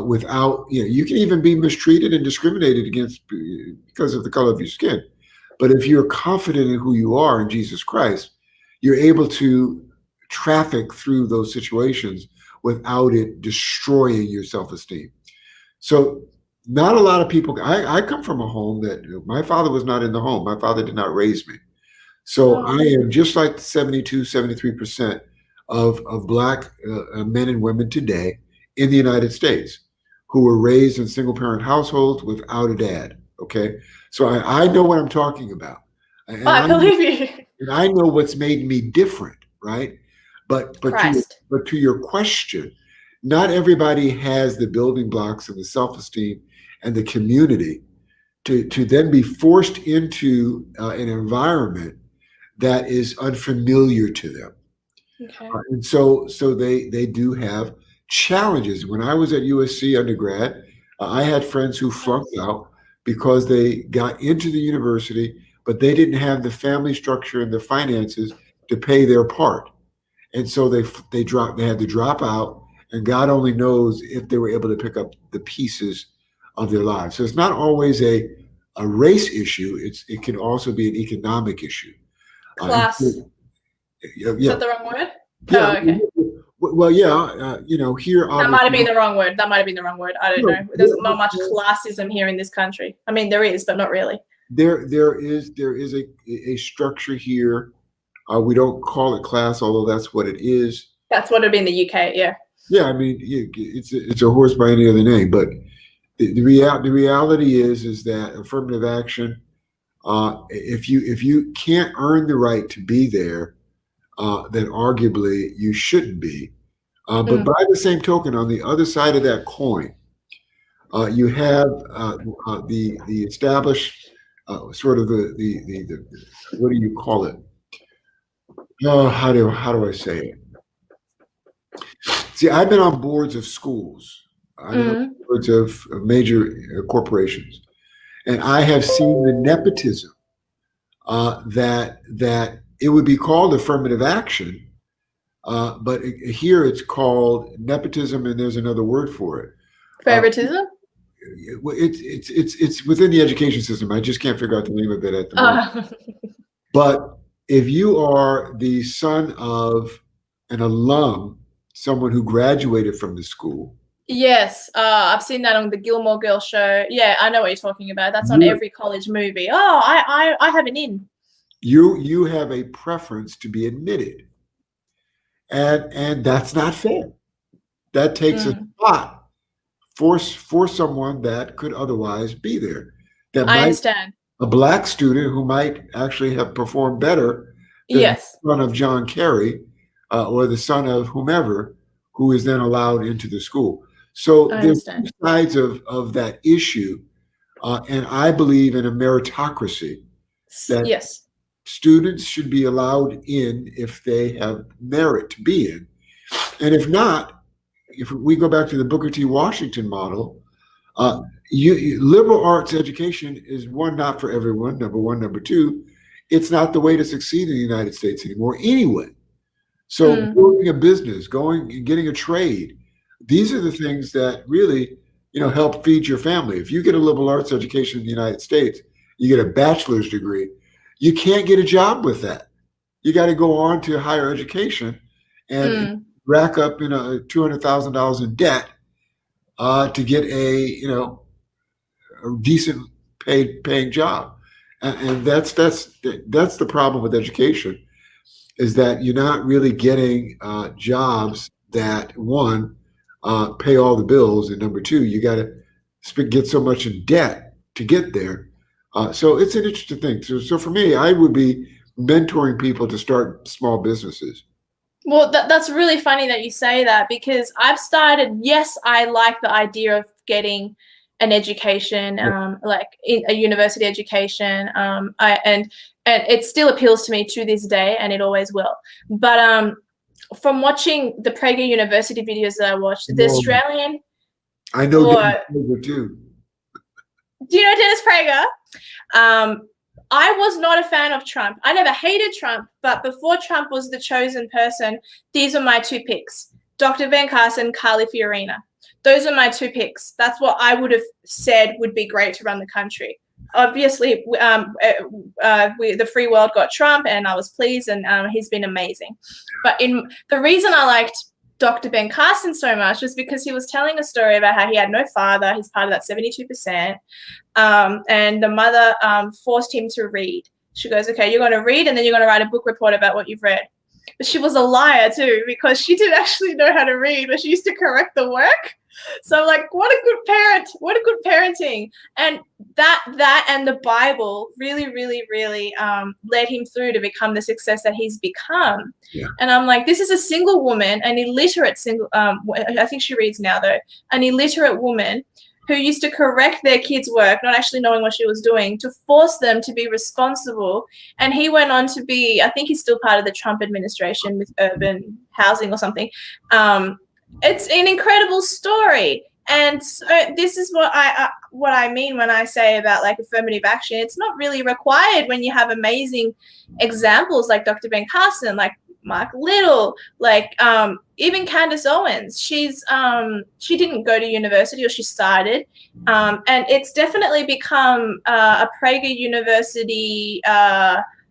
without, you can even be mistreated and discriminated against because of the color of your skin. But if you're confident in who you are in Jesus Christ, you're able to traffic through those situations without it destroying your self-esteem. So not a lot of people, I come from a home that my father was not in the home. My father did not raise me. So I am just like 72, 73% of black men and women today in the United States who were raised in single parent households without a dad. Okay. So I know what I'm talking about. And I believe you. And I know what's made me different, right? But to your question, not everybody has the building blocks and the self-esteem and the community to then be forced into an environment that is unfamiliar to them. Okay. And so they do have challenges. When I was at USC undergrad, I had friends who flunked out because they got into the university, but they didn't have the family structure and the finances to pay their part. And so they had to drop out, and God only knows if they were able to pick up the pieces of their lives. So it's not always a race issue. It can also be an economic issue. Class. Is that the wrong word? Yeah. Oh, okay. Well, yeah. Here that might have been the wrong word. That might have been the wrong word. I don't know. There's not much classism here in this country. I mean, there is, but not really. There is a structure here. We don't call it class, although that's what it is. That's what it'd be in the UK, yeah. Yeah, I mean, it's a horse by any other name. But the reality is that affirmative action, if you can't earn the right to be there, then arguably you shouldn't be. But by the same token, on the other side of that coin, you have the established sort of the what do you call it? How do I say it? See, I've been on boards of schools. I've been on boards of major corporations, and I have seen the nepotism that it would be called affirmative action, but here it's called nepotism, and there's another word for it. Favoritism? It's within the education system. I just can't figure out the name of it at the moment. But if you are the son of an alum, someone who graduated from the school. Yes, I've seen that on the Gilmore Girls show. Yeah, I know what you're talking about. That's on every college movie. Oh, I have an in. You have a preference to be admitted, and that's not fair. That takes a spot for someone that could otherwise be there. I understand. A black student who might actually have performed better than the son of John Kerry or the son of whomever, who is then allowed into the school. So I there's two understand. sides of that issue. And I believe in a meritocracy, that Yes. students should be allowed in if they have merit to be in. And if not, if we go back to the Booker T. Washington model, liberal arts education is one, not for everyone, number one. Number two, it's not the way to succeed in the United States anymore anyway. So building a business, going and getting a trade, these are the things that really, help feed your family. If you get a liberal arts education in the United States, you get a bachelor's degree, you can't get a job with that. You got to go on to higher education and rack up $200,000 in debt to get a decent paying job. And that's the problem with education, is that you're not really getting jobs that, one, pay all the bills, and number two, you got to get so much in debt to get there. So it's an interesting thing. So for me, I would be mentoring people to start small businesses. Well, that's really funny that you say that, because I've started, yes, I like the idea of getting an education, like a university education, and it still appeals to me to this day, and it always will. But from watching the Prager University videos that I watched, the Australian... I know Dennis Prager too. Do you know Dennis Prager? I was not a fan of Trump. I never hated Trump, but before Trump was the chosen person, these are my two picks: Dr. Ben Carson, Carly Fiorina. Those are my two picks. That's what I would have said would be great to run the country. Obviously, the free world got Trump, and I was pleased, and he's been amazing. But the reason I liked Dr. Ben Carson so much was because he was telling a story about how he had no father. He's part of that 72%. And the mother forced him to read. She goes, okay, you're going to read, and then you're going to write a book report about what you've read. But she was a liar too, because she didn't actually know how to read, but she used to correct the work. So I'm like, what a good parent, what a good parenting. And that and the Bible really, really, really led him through to become the success that he's become. Yeah. And I'm like, this is a single woman, an illiterate I think she reads now though, an illiterate woman who used to correct their kids' work, not actually knowing what she was doing, to force them to be responsible. And he went on to be, I think he's still part of the Trump administration with urban housing or something. It's an incredible story. And so this is what I mean when I say about like affirmative action. It's not really required when you have amazing examples like Dr. Ben Carson, like Marc Little, like even Candace Owens. She didn't go to university, or she started, and it's definitely become a Prager University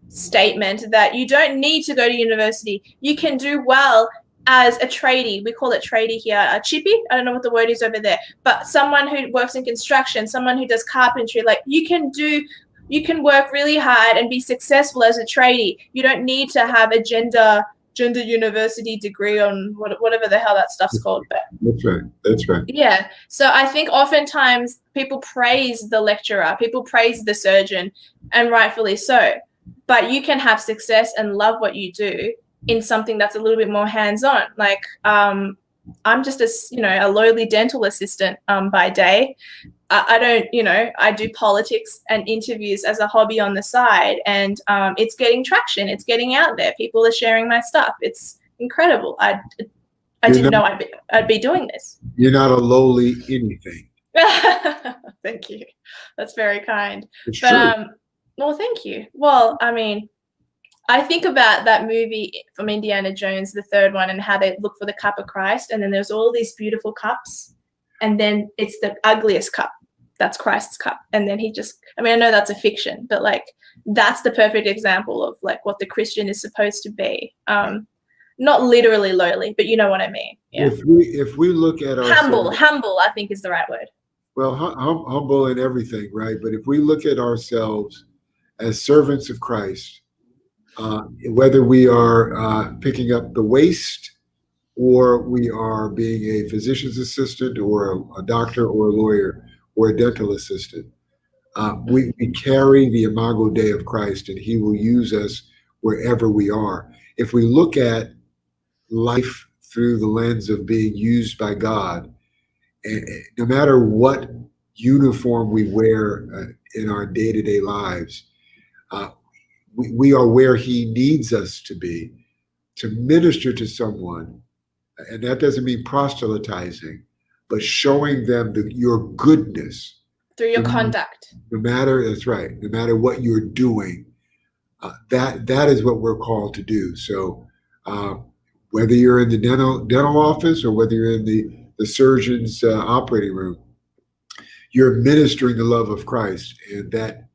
statement that you don't need to go to university. You can do well as a tradie. We call it tradie here, a chippy. I don't know what the word is over there, but someone who works in construction, someone who does carpentry. Like you can work really hard and be successful as a tradie. You don't need to have a gender university degree on whatever the hell that stuff's called. But That's right. yeah. So I think oftentimes people praise the lecturer, people praise the surgeon, and rightfully so. But you can have success and love what you do in something that's a little bit more hands-on. Like I'm just a lowly dental assistant by day. I don't, I do politics and interviews as a hobby on the side, and it's getting traction. It's getting out there. People are sharing my stuff. It's incredible. I didn't know I'd be doing this. You're not a lowly anything. Thank you. That's very kind. It's But true. well, thank you. Well, I mean, I think about that movie from Indiana Jones, the third one, and how they look for the cup of Christ, and then there's all these beautiful cups, and then it's the ugliest cup. That's Christ's cup. And then I know that's a fiction, but like that's the perfect example of like what the Christian is supposed to be. Not literally lowly, but you know what I mean. Yeah. If we look at ourselves, humble, I think is the right word. well, humble in everything, right? But if we look at ourselves as servants of Christ, whether we are picking up the waste, or we are being a physician's assistant, or a doctor, or a lawyer, or a dental assistant, we carry the imago Dei of Christ, and he will use us wherever we are. If we look at life through the lens of being used by God. And no matter what uniform we wear in our day-to-day lives, we are where he needs us to be to minister to someone. And that doesn't mean proselytizing, but showing them your goodness. Through your conduct. No matter, that's right, no matter what you're doing, that is what we're called to do. So whether you're in the dental office or whether you're in the surgeon's operating room, you're ministering the love of Christ, and that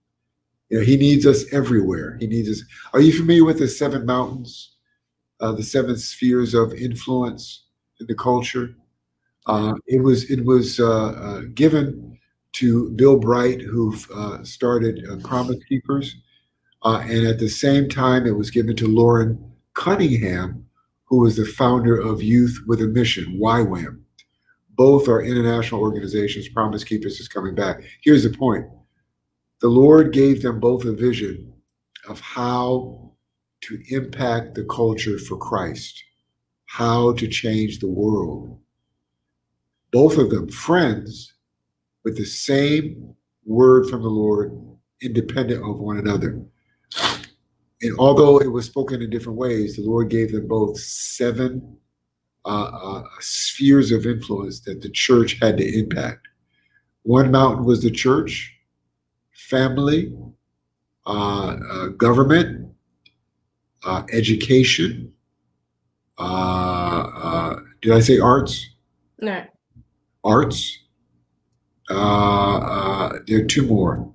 he needs us everywhere. He needs us. Are you familiar with the 7 mountains, the 7 spheres of influence in the culture? It was given to Bill Bright, who started Promise Keepers, and at the same time, it was given to Lauren Cunningham, who was the founder of Youth with a Mission, YWAM. Both are international organizations. Promise Keepers is coming back. Here's the point. The Lord gave them both a vision of how to impact the culture for Christ, how to change the world. Both of them friends with the same word from the Lord, independent of one another. And although it was spoken in different ways, the Lord gave them both 7 spheres of influence that the church had to impact. One mountain was the church, family, government, education. Did I say arts? No. Arts. There are 2 more.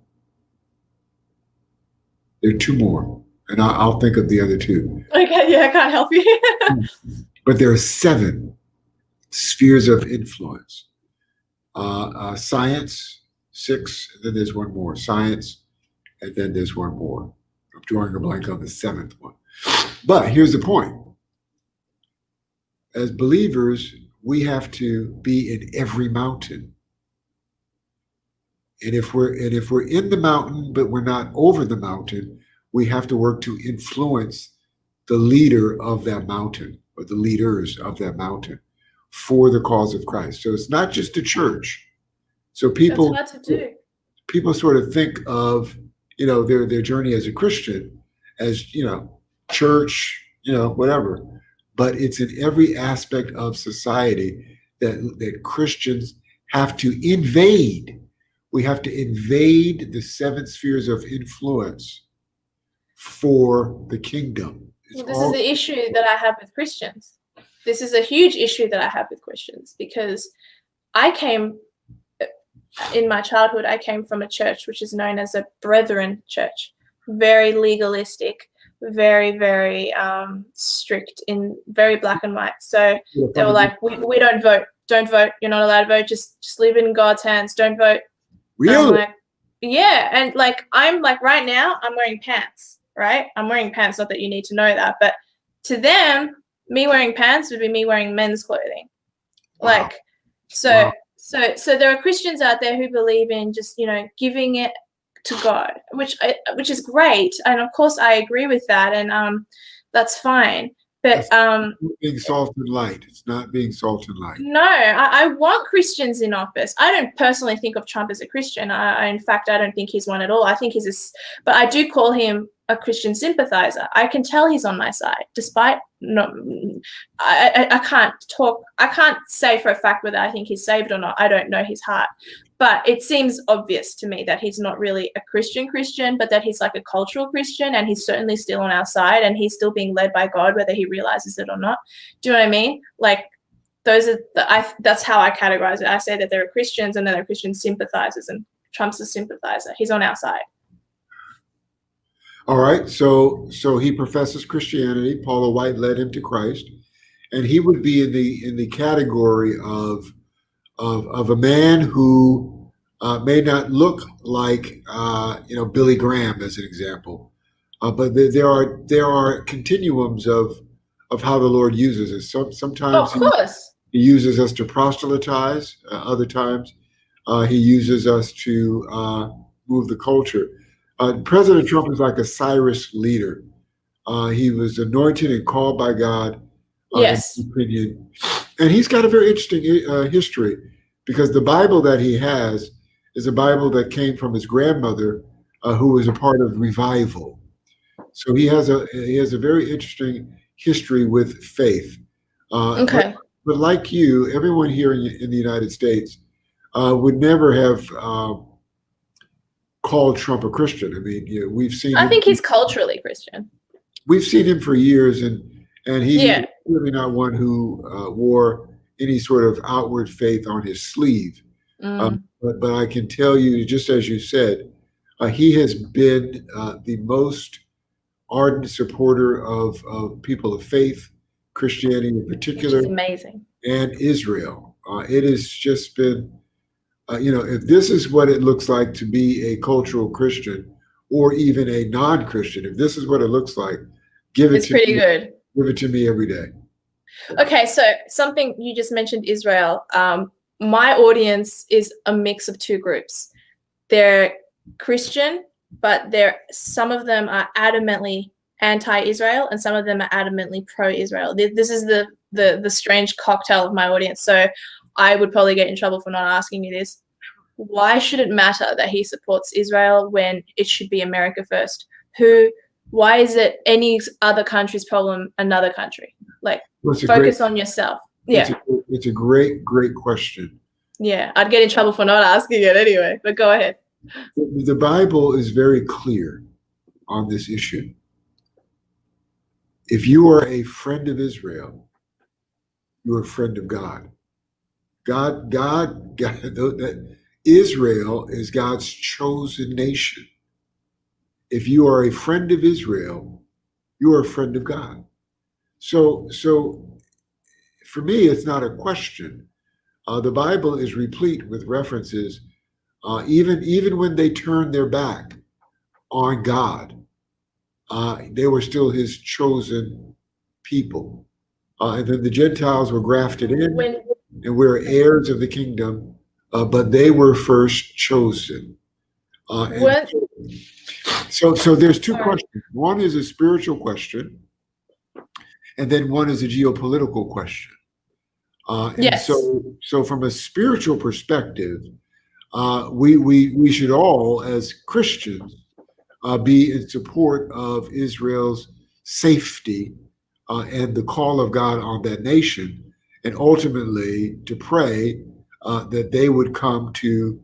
There are 2 more, and I'll think of the other 2. Okay, yeah, I can't help you. But there are 7 spheres of influence. Science, 6, and then there's 1 more. Science, and then there's 1 more. I'm drawing a blank on the 7th one. But here's the point. As believers, we have to be in every mountain. And if we're in the mountain, but we're not over the mountain, we have to work to influence the leader of that mountain, or the leaders of that mountain, for the cause of Christ. So it's not just the church. So people sort of think of their journey as a Christian as church, whatever. But it's in every aspect of society that Christians have to invade. We have to invade the 7 spheres of influence for the kingdom. Well, this is the issue that I have with Christians. This is a huge issue that I have with Christians, because in my childhood, I came from a church which is known as a Brethren church, very legalistic, very, very strict, in very black and white. So they were like, we don't vote. Don't vote. You're not allowed to vote. Just leave it in God's hands. Don't vote. Really? Yeah. And I'm right now, I'm wearing pants, right? I'm wearing pants. Not that you need to know that, but to them, me wearing pants would be me wearing men's clothing. Wow. So there are Christians out there who believe in just, giving it to God, which is great. And of course I agree with that. And that's fine. But being salt and light. It's not being salt and light. No, I want Christians in office. I don't personally think of Trump as a Christian. In fact, I don't think he's one at all. I think but I do call him a Christian sympathizer. I can tell he's on my side, despite I can't say for a fact whether I think he's saved or not. I don't know his heart. But it seems obvious to me that he's not really a Christian, but that he's like a cultural Christian, and he's certainly still on our side, and he's still being led by God, whether he realizes it or not. Do you know what I mean? That's how I categorize it. I say that there are Christians, and then there are Christian sympathizers, and Trump's a sympathizer. He's on our side. All right. So he professes Christianity. Paula White led him to Christ, and he would be in the category of a man who may not look like Billy Graham, as an example, but there are continuums of how the Lord uses us. Sometimes he uses us to proselytize. Other times he uses us to move the culture. President Trump is like a Cyrus leader. He was anointed and called by God Yes. in my opinion. And he's got a very interesting history, because the Bible that he has is a Bible that came from his grandmother, who was a part of revival. So he has a very interesting history with faith. Okay. But like you, everyone here in the United States would never have called Trump a Christian. I mean, we've seen. I think he's culturally Christian. We've seen him for years, and he's Yeah. really not one who wore any sort of outward faith on his sleeve. But I can tell you, just as you said, he has been the most ardent supporter of people of faith, Christianity in particular, Which is amazing. and Israel. It has just been, if this is what it looks like to be a cultural Christian, or even a non-Christian, if this is what it looks like, give it It's to pretty me. good. Give it to me every day. Okay, so something you just mentioned, Israel. My audience is a mix of two groups. They're Christian, but some of them are adamantly anti-Israel, and some of them are adamantly pro-Israel. This is the strange cocktail of my audience. So I would probably get in trouble for not asking you this. Why should it matter that he supports Israel when it should be America first? Why is it any other country's problem another country? Like, focus on yourself. Yeah. It's a great question. Yeah, I'd get in trouble for not asking it anyway, but go ahead. The Bible is very clear on this issue. If you are a friend of Israel, you're a friend of God. Israel is God's chosen nation. If you are a friend of Israel, you are a friend of God. So for me, it's not a question. The Bible is replete with references, even when they turned their back on God, they were still his chosen people. And then the Gentiles were grafted in, and we're heirs of the kingdom, but they were first chosen. So there's two questions. One is a spiritual question, and then one is a geopolitical question. Yes. And so from a spiritual perspective, we should all, as Christians, be in support of Israel's safety and the call of God on that nation, and ultimately to pray that they would come to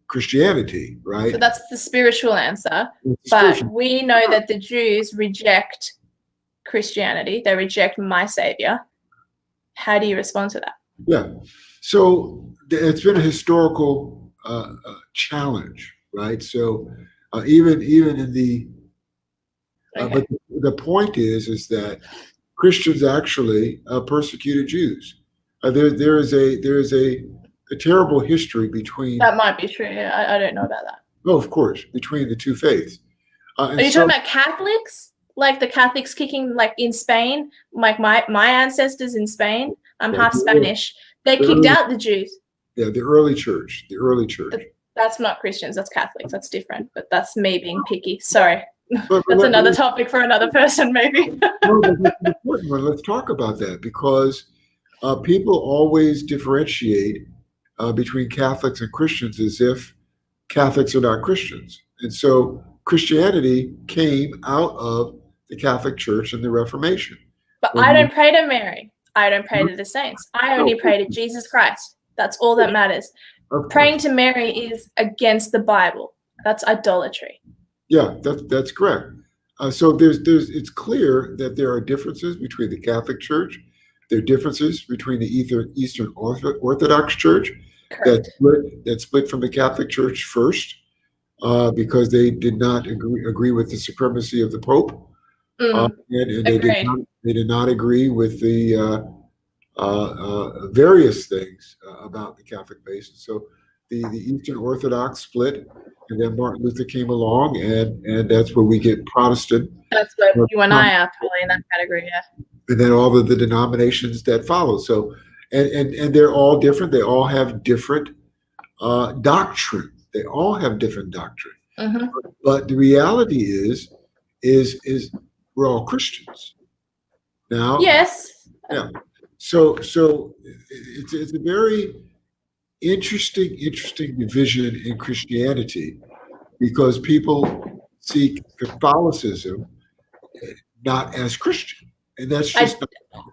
Christianity, right? So that's the spiritual answer. But we know that the Jews reject Christianity. They reject my savior. How do you respond to that? Yeah. So it's been a historical challenge, right? So even in the but the point is that Christians actually persecuted Jews. There is a terrible history between. That might be true. Yeah, I don't know about that. Oh, of course, between the two faiths. Are you talking about Catholics? Like the Catholics kicking, like in Spain, like my ancestors in Spain. I'm half Spanish. They kicked out the Jews. Yeah, the early church. That's not Christians. That's Catholics. That's different. But that's me being picky. Sorry. That's another topic for another person, maybe. No, that's an important one. Let's talk about that, because people always differentiate between Catholics and Christians as if Catholics are not Christians. And so Christianity came out of the Catholic Church and the Reformation. But I don't pray to Mary. I don't pray to the saints. I only pray to Jesus Christ. That's all that matters. Praying to Mary is against the Bible. That's idolatry. Yeah, that's correct. So it's clear that there are differences between the Catholic Church. There are differences between the Eastern Orthodox Church that split from the Catholic Church first because they did not agree with the supremacy of the Pope, and they did not agree with the various things about the faith. So the Eastern Orthodox split, and then Martin Luther came along, and that's where we get Protestant. That's where you and I are probably in that category, yeah. And then all of the denominations that follow. So, and they're all different. They all have different doctrine. They all have different doctrine. Mm-hmm. But the reality is we're all Christians. Now, yes. Yeah. So it's a very interesting division in Christianity because people see Catholicism not as Christian, and that's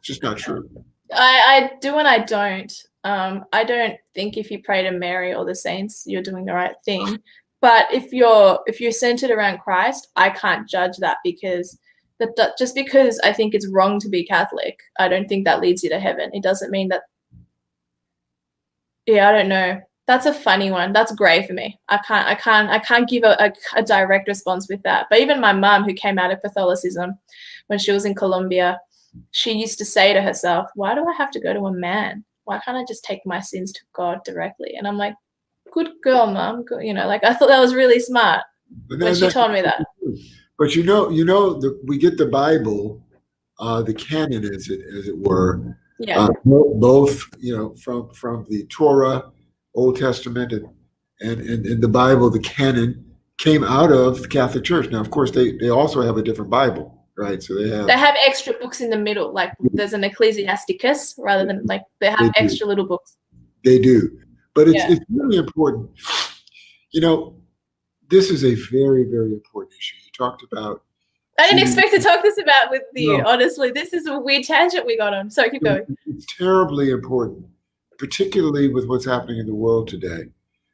just not true. I do and I don't. I don't think if you pray to Mary or the saints, you're doing the right thing. But if you're centered around Christ, I can't judge that because just because I think it's wrong to be Catholic, I don't think that leads you to heaven. It doesn't mean that. Yeah, I don't know. That's a funny one. That's gray for me. I can't give a direct response with that. But even my mum, who came out of Catholicism when she was in Colombia, she used to say to herself, "Why do I have to go to a man? Why can't I just take my sins to God directly?" And I'm like, "Good girl, Mum." You know, like I thought that was really smart when she told me that. But we get the Bible, the canon, as it were. Yeah. Both, from the Torah, Old Testament, and the Bible, the canon came out of the Catholic Church. Now, of course, they also have a different Bible, right? So they have extra books in the middle, like there's an Ecclesiasticus rather than like they have extra little books. They do, but it's really important. This is a very, very important issue. You talked about. I didn't expect to talk this about with you. No. Honestly, this is a weird tangent we got on. So keep going. It's terribly important, particularly with what's happening in the world today,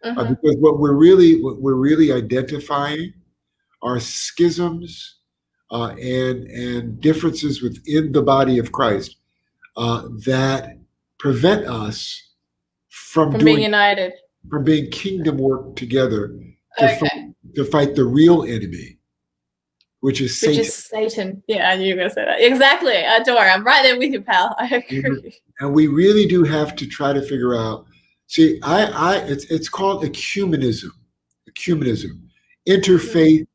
because what we're really identifying are schisms and differences within the body of Christ that prevent us from being united, from being kingdom work together to fight the real enemy. Which is Satan. Yeah, I knew you were going to say that. Exactly. Don't worry. I'm right there with you, pal. I agree. And we really do have to try to figure out. See, it's called ecumenism, interfaith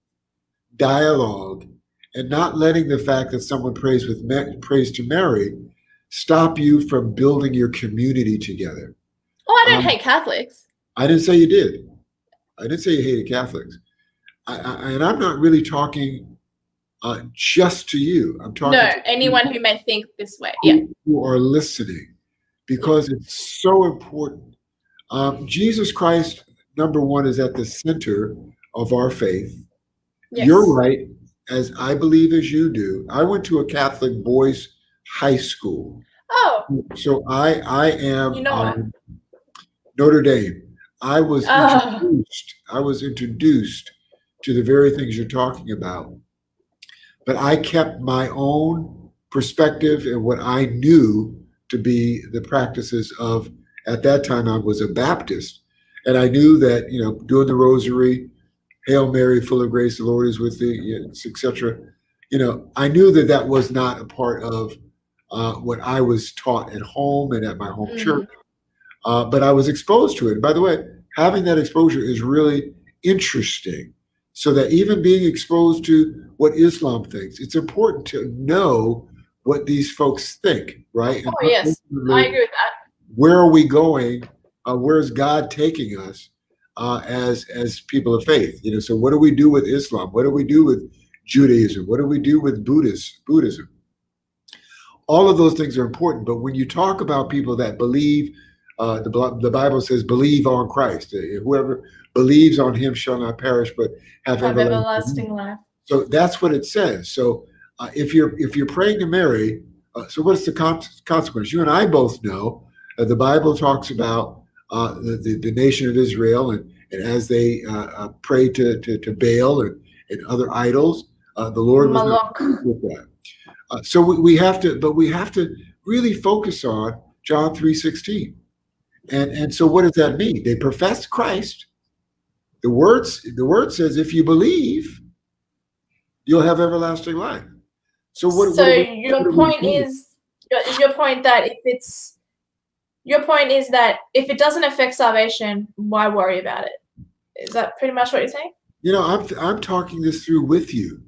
dialogue, and not letting the fact that someone prays to Mary stop you from building your community together. Oh, I don't hate Catholics. I didn't say you did. I didn't say you hated Catholics. And I'm not really talking just to you. I'm talking to anyone who may think this way. Yeah, who are listening, because it's so important. Jesus Christ, number one, is at the center of our faith. Yes. You're right, as I believe as you do. I went to a Catholic boys' high school. Oh, so I am. You know what? Notre Dame. I was introduced to the very things you're talking about. But I kept my own perspective and what I knew to be the practices of, at that time, I was a Baptist. And I knew that, doing the rosary, Hail Mary, full of grace, the Lord is with thee, etc. I knew that was not a part of what I was taught at home and at my home church. But I was exposed to it. And by the way, having that exposure is really interesting. So that even being exposed to what Islam thinks, it's important to know what these folks think, right? Oh, yes, I agree with that. Where are we going? Where's God taking us as people of faith? So what do we do with Islam? What do we do with Judaism? What do we do with Buddhism? All of those things are important. But when you talk about people that believe, the Bible says, believe on Christ. Whoever believes on him shall not perish, but have everlasting life. So that's what it says. So if you're praying to Mary, so what's the consequence? You and I both know the Bible talks about the nation of Israel, and as they pray to Baal and other idols, the Lord was not pleased with that. So we have to really focus on John 3:16. And so what does that mean? They profess Christ. The word says, if you believe, you'll have everlasting life. So your point is that if it doesn't affect salvation, why worry about it? Is that pretty much what you're saying? I'm talking this through with you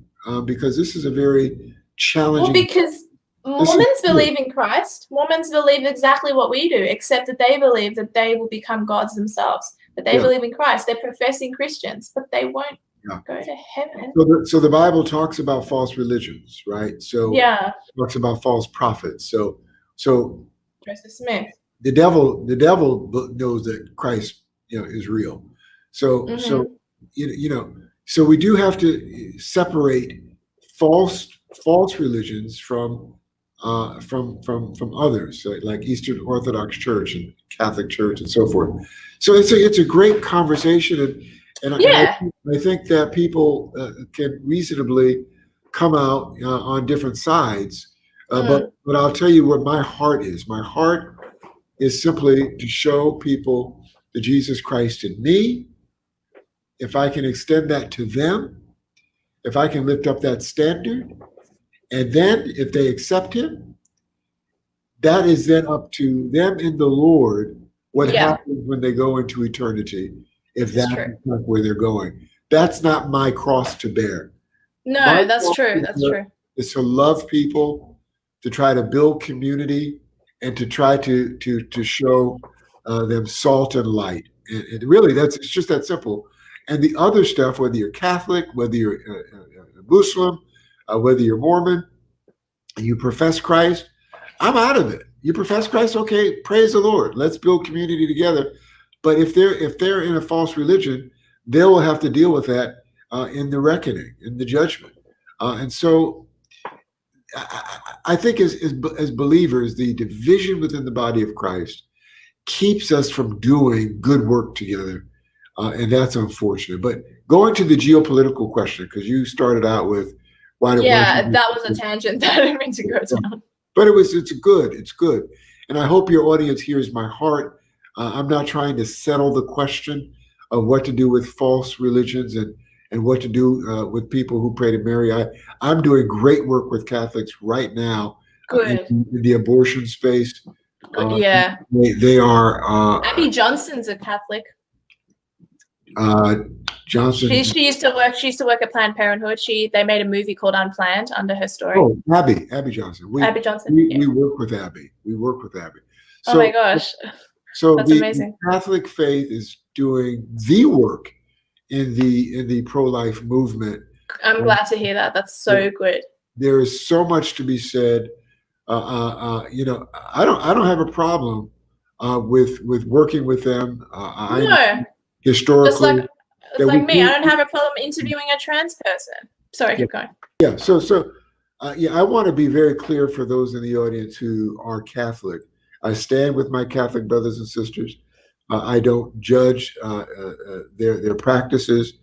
because this is a very challenging. Well, because Mormons believe in Christ. Mormons believe exactly what we do, except that they believe that they will become gods themselves. But they believe in Christ. They're professing Christians, but they won't go to heaven. So the Bible talks about false religions, right? So it talks about false prophets. So So Joseph Smith. the devil knows that Christ, is real. So so we do have to separate false religions from others, like Eastern Orthodox Church and Catholic Church and so forth. So it's a great conversation, and I think that people can reasonably come out on different sides. But I'll tell you what my heart is. My heart is simply to show people the Jesus Christ in me. If I can extend that to them, if I can lift up that standard, and then if they accept him, that is then up to them in the Lord what happens when they go into eternity, if that's not where they're going. That's not my cross to bear. No, that's true. That's true. Is to love people, to try to build community, and to try to show them salt and light. And really, it's just that simple. And the other stuff, whether you're Catholic, whether you're Muslim, whether you're Mormon, you profess Christ, I'm out of it. You profess Christ, okay, praise the Lord. Let's build community together. But if they're in a false religion, they will have to deal with that in the reckoning, in the judgment. And so I think as believers, the division within the body of Christ keeps us from doing good work together. And that's unfortunate. But going to the geopolitical question, because you started out with why that was a tangent that I didn't mean to go down. But it's good. And I hope your audience hears my heart. I'm not trying to settle the question of what to do with false religions and what to do with people who pray to Mary. I'm doing great work with Catholics right now in the abortion space. They are. Abby Johnson's a Catholic. Johnson. She used to work at Planned Parenthood. They made a movie called Unplanned under her story. Oh, Abby Johnson. Abby Johnson. We work with Abby. So, oh my gosh. So that's amazing. The Catholic faith is doing the work in the pro-life movement. I'm glad to hear that. That's so good. There is so much to be said. I don't have a problem with working with them. Historically, it's like me. I don't have a problem interviewing a trans person. Sorry, keep going. Yeah. So I want to be very clear for those in the audience who are Catholic. I stand with my Catholic brothers and sisters. I don't judge their practices.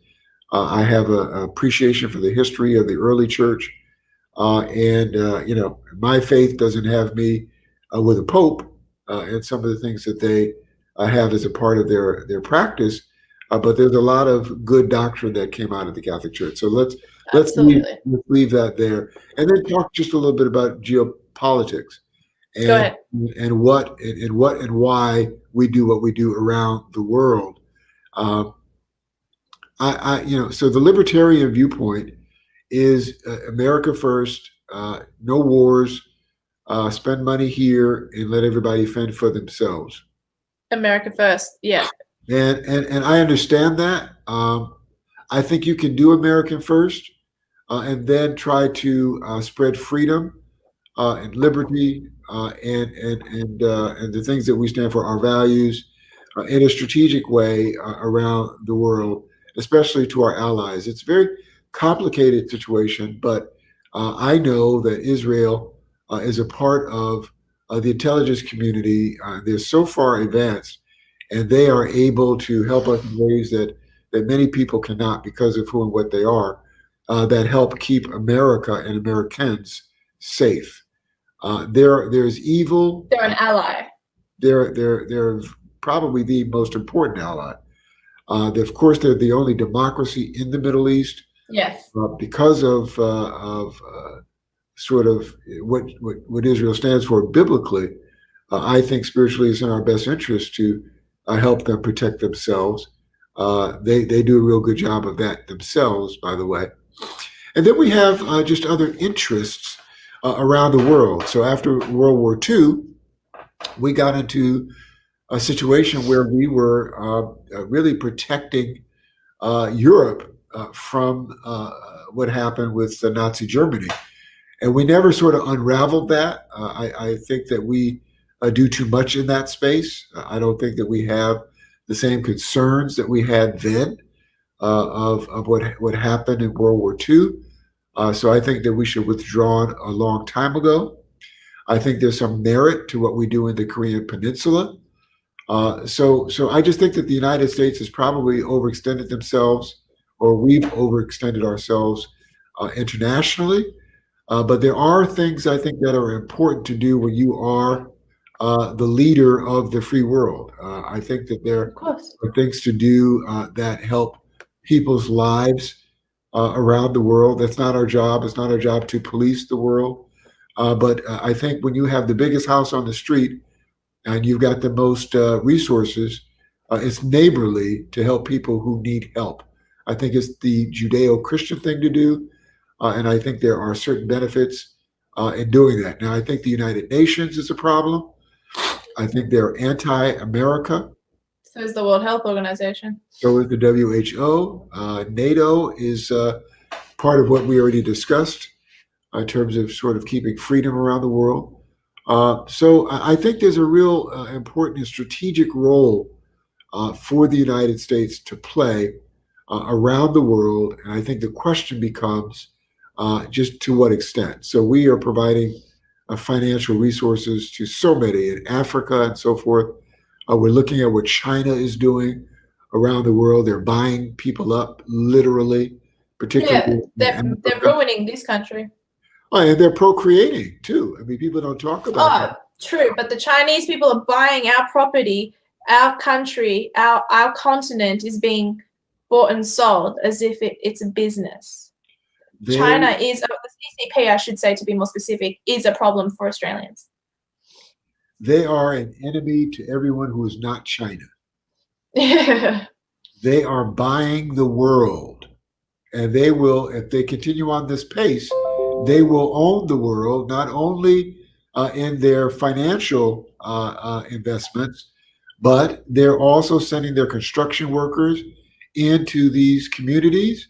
I have an appreciation for the history of the early church, and my faith doesn't have me with a pope and some of the things that they have as a part of their practice. But there's a lot of good doctrine that came out of the Catholic Church. So let's leave that there, and then talk just a little bit about geopolitics. Go ahead. And what and why we do what we do around the world. So the libertarian viewpoint is America first, no wars, spend money here, and let everybody fend for themselves. America first, yeah. And I understand that. I think you can do American first, and then try to spread freedom and liberty. And the things that we stand for, our values, in a strategic way around the world, especially to our allies. It's a very complicated situation, but I know that Israel is a part of the intelligence community. They're so far advanced, and they are able to help us in ways that many people cannot because of who and what they are, that help keep America and Americans safe. There's evil. They're an ally. They're probably the most important ally. Of course, they're the only democracy in the Middle East. Yes. Because of sort of what Israel stands for biblically, I think spiritually it's in our best interest to help them protect themselves. They do a real good job of that themselves, by the way. And then we have just other interests around the world. So after World War II, we got into a situation where we were really protecting Europe from what happened with Nazi Germany. And we never sort of unraveled that. I think that we do too much in that space. I don't think that we have the same concerns that we had then of what happened in World War II. So I think that we should withdraw a long time ago. I think there's some merit to what we do in the Korean Peninsula. So I just think that the United States has probably overextended themselves, or we've overextended ourselves internationally. But there are things I think that are important to do when you are the leader of the free world. I think that there are things to do that help people's lives around the world. That's not our job. It's not our job to police the world. But I think when you have the biggest house on the street and you've got the most resources, it's neighborly to help people who need help. I think it's the Judeo-Christian thing to do. And I think there are certain benefits in doing that. Now, I think the United Nations is a problem. I think they're anti-America. So is the World Health Organization. So is the WHO. NATO is part of what we already discussed in terms of sort of keeping freedom around the world. So I think there's a real important and strategic role for the United States to play around the world. And I think the question becomes just to what extent. So we are providing financial resources to so many in Africa and so forth. We're looking at what China is doing around the world. They're buying people up, literally, particularly. Yeah, they're ruining this country. Oh, and they're procreating too. I mean, people don't talk about that. True, but the Chinese people are buying our property, our country, our continent is being bought and sold as if it's a business. China is, the CCP, I should say, to be more specific, is a problem for Australians. They are an enemy to everyone who is not China. They are buying the world. And they will, if they continue on this pace, they will own the world, not only in their financial investments, but they're also sending their construction workers into these communities.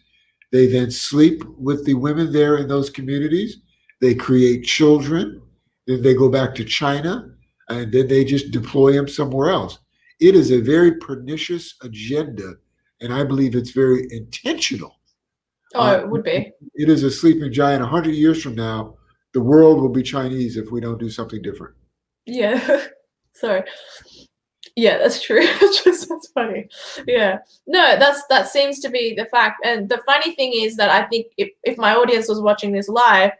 They then sleep with the women there in those communities. They create children. Then they go back to China, and then they just deploy them somewhere else. It is a very pernicious agenda, and I believe it's very intentional. It would be. It is a sleeping giant. 100 years from now, the world will be Chinese if we don't do something different. Yeah. Sorry. Yeah, that's true. That's funny. Yeah. No, that seems to be the fact. And the funny thing is that I think if my audience was watching this live,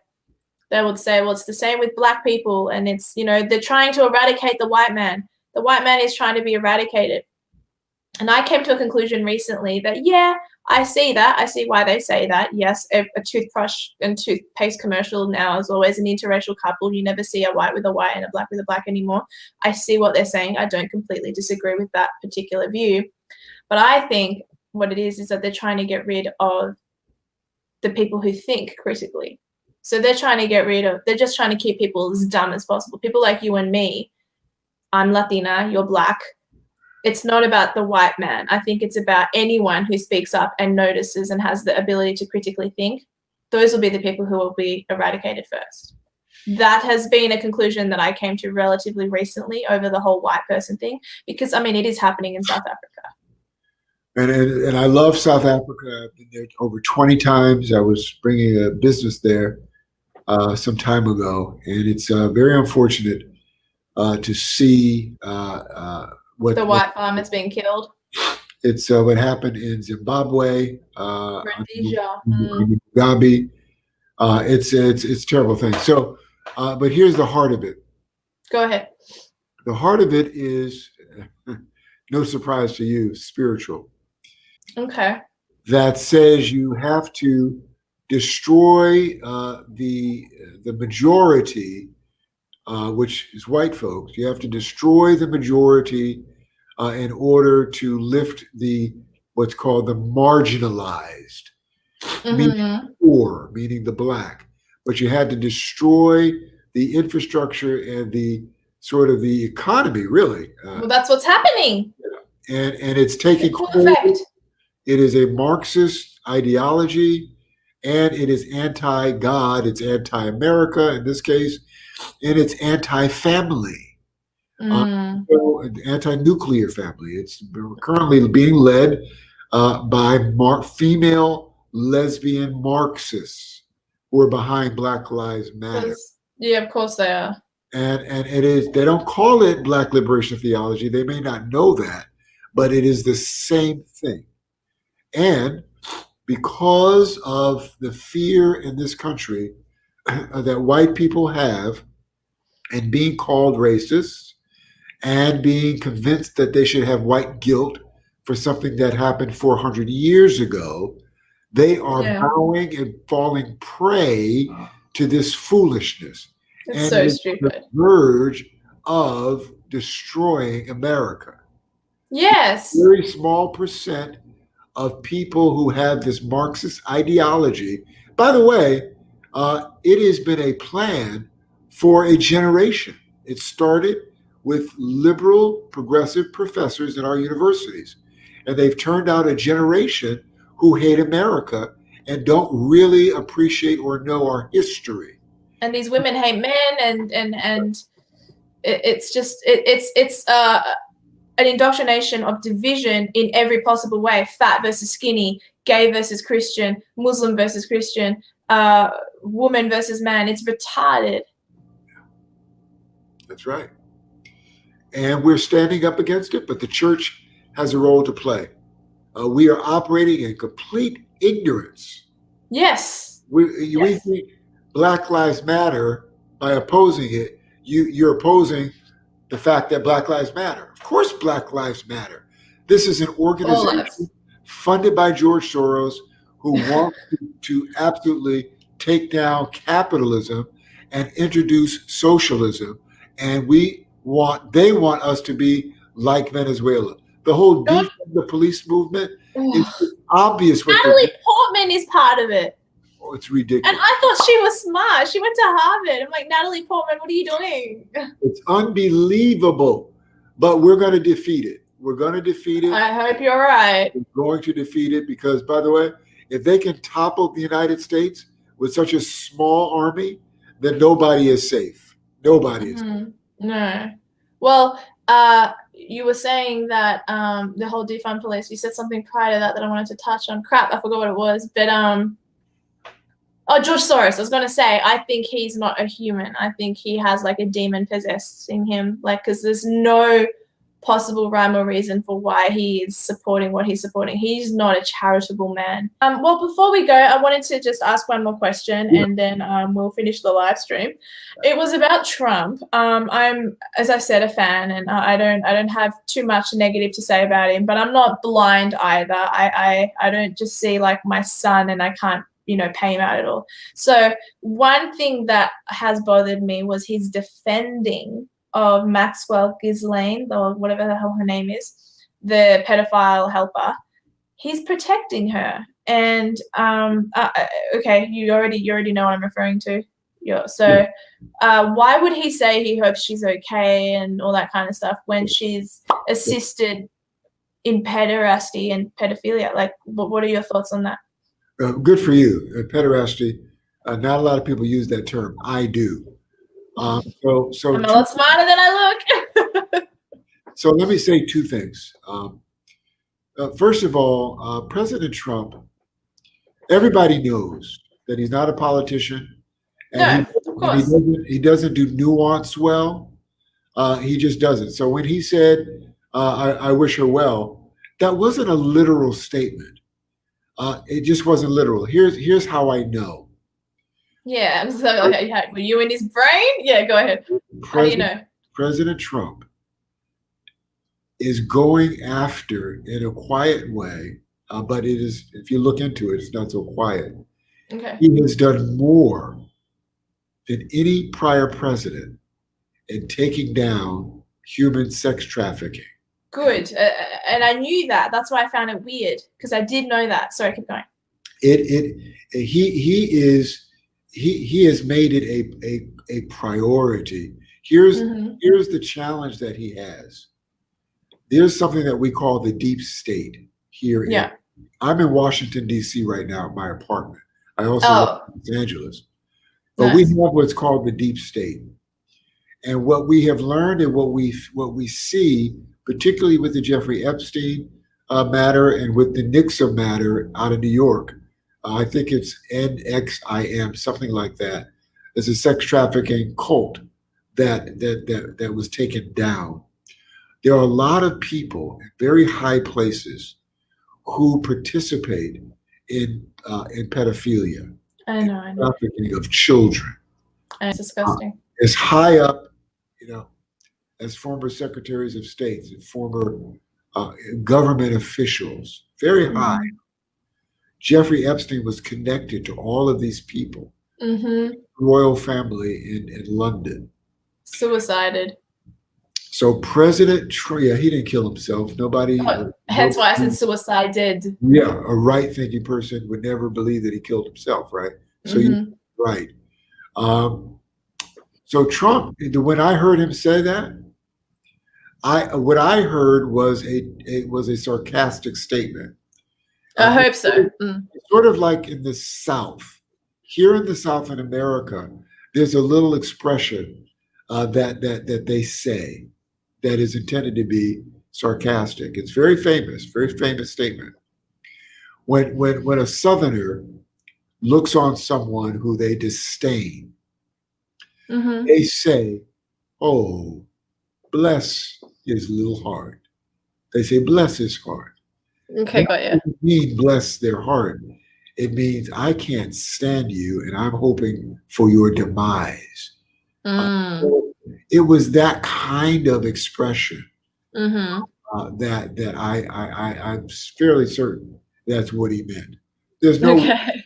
they would say, well, it's the same with black people. And it's, they're trying to eradicate the white man. The white man is trying to be eradicated. And I came to a conclusion recently that, yeah, I see that. I see why they say that. Yes, a toothbrush and toothpaste commercial now is always an interracial couple. You never see a white with a white and a black with a black anymore. I see what they're saying. I don't completely disagree with that particular view. But I think what it is that they're trying to get rid of the people who think critically. So they're just trying to keep people as dumb as possible. People like you and me. I'm Latina, you're black. It's not about the white man. I think it's about anyone who speaks up and notices and has the ability to critically think. Those will be the people who will be eradicated first. That has been a conclusion that I came to relatively recently over the whole white person thing, because, it is happening in South Africa. And I love South Africa. I've been there over 20 times. I was bringing a business there some time ago, and it's very unfortunate to see the white farmers being killed. It's what happened in Zimbabwe, Rhodesia, Mugabe. It's a terrible thing. So, but here's the heart of it. Go ahead. The heart of it is, no surprise to you, spiritual. Okay. That says you have to destroy the majority, which is white folks. You have to destroy the majority in order to lift what's called the marginalized, meaning poor, meaning the black. But you had to destroy the infrastructure and the sort of the economy, really. Well, that's what's happening. And it's taking hold. It is a Marxist ideology, and it is anti-God, it's anti-America in this case, and it's anti-family. So anti-nuclear family. It's currently being led by female lesbian Marxists who are behind Black Lives Matter. Yeah, of course they are. And it is, they don't call it Black liberation theology. They may not know that, but it is the same thing. And because of the fear in this country that white people have and being called racists and being convinced that they should have white guilt for something that happened 400 years ago, they are bowing and falling prey to this foolishness. It's so stupid. The verge of destroying America. Yes. A very small percent of people who have this Marxist ideology. By the way, it has been a plan for a generation. It started with liberal, progressive professors in our universities, and they've turned out a generation who hate America and don't really appreciate or know our history. And these women hate men, and it's an indoctrination of division in every possible way: fat versus skinny, gay versus Christian, Muslim versus Christian, woman versus man. It's retarded. That's right. And we're standing up against it, but the church has a role to play. We are operating in complete ignorance. Yes. We think Black Lives Matter. By opposing it, you're opposing the fact that Black Lives Matter. Of course, Black Lives Matter. This is an organization funded by George Soros who wants to absolutely take down capitalism and introduce socialism. And they want us to be like Venezuela. The whole defund the police movement is obvious. Natalie Portman is part of it. Oh, it's ridiculous. And I thought she was smart. She went to Harvard. I'm like, Natalie Portman, what are you doing? It's unbelievable. But we're going to defeat it. We're going to defeat it. I hope you're right. We're going to defeat it because, by the way, if they can topple the United States with such a small army, then nobody is safe. Nobody is safe. No. Well, you were saying that the whole defund police, you said something prior to that I wanted to touch on. Crap, I forgot what it was. But George Soros, I was going to say, I think he's not a human. I think he has like a demon possessing him, like, because there's no possible rhyme or reason for why he is supporting what he's supporting. He's not a charitable man. Well, before we go, I wanted to just ask one more question, and then we'll finish the live stream. It was about Trump. I'm, as I said, a fan, and I don't have too much negative to say about him, but I'm not blind either. I don't just see like my son and I can't, pay him out at all. So one thing that has bothered me was his defending of Maxwell Ghislaine, or whatever the hell her name is, the pedophile helper. He's protecting her, and okay, you already know what I'm referring to. So why would he say he hopes she's okay and all that kind of stuff when she's assisted in pederasty and pedophilia? Like, what are your thoughts on that? Good for you. Pederasty. Not a lot of people use that term. I do. So I'm a lot smarter than I look. So let me say two things. First of all, President Trump, everybody knows that he's not a politician. And no, of course. He doesn't do nuance well. He just doesn't. So when he said, I wish her well, that wasn't a literal statement. It just wasn't literal. Here's how I know. Yeah, so were you in his brain? Yeah, go ahead. How do you know? President Trump is going after, in a quiet way, but it is, if you look into it, it's not so quiet. Okay. He has done more than any prior president in taking down human sex trafficking. Good, and I knew that. That's why I found it weird, because I did know that. Sorry, keep going. He has made it a priority. Here's the challenge that he has. There's something that we call the deep state here. Yeah. I'm in Washington, D.C. right now at my apartment. I also live in Los Angeles. But we have what's called the deep state. And what we have learned and what we see, particularly with the Jeffrey Epstein matter and with the Nixon matter out of New York, I think it's NXIM, something like that. There's a sex trafficking cult that was taken down. There are a lot of people in very high places who participate in pedophilia, I know. trafficking of children. It's disgusting. As high up, as former secretaries of state and former government officials, very high. Jeffrey Epstein was connected to all of these people. Royal family in London. Suicided. So President Trump, he didn't kill himself. Nobody. Hence why I said suicided. Yeah, a right-thinking person would never believe that he killed himself, right? So you're right. So Trump, when I heard him say that, what I heard was a sarcastic statement. I hope so. Sort of like in the South. Here in the South in America, there's a little expression that they say that is intended to be sarcastic. It's very famous statement. When a Southerner looks on someone who they disdain, they say, "Oh, bless his little heart." They say, "Bless his heart." Okay, got you. It doesn't mean bless their heart. It means I can't stand you, and I'm hoping for your demise. It was that kind of expression that I'm fairly certain that's what he meant. There's no way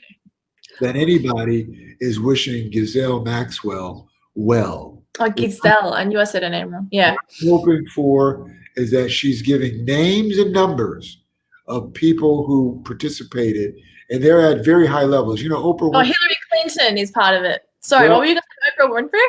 that anybody is wishing Ghislaine Maxwell well. Oh, Giselle, I knew I said her name wrong. Yeah. What I'm hoping for is that she's giving names and numbers of people who participated, and they're at very high levels. Oprah Winfrey. Oh, Hillary Clinton is part of it. Sorry, what were you going to say, Oprah Winfrey?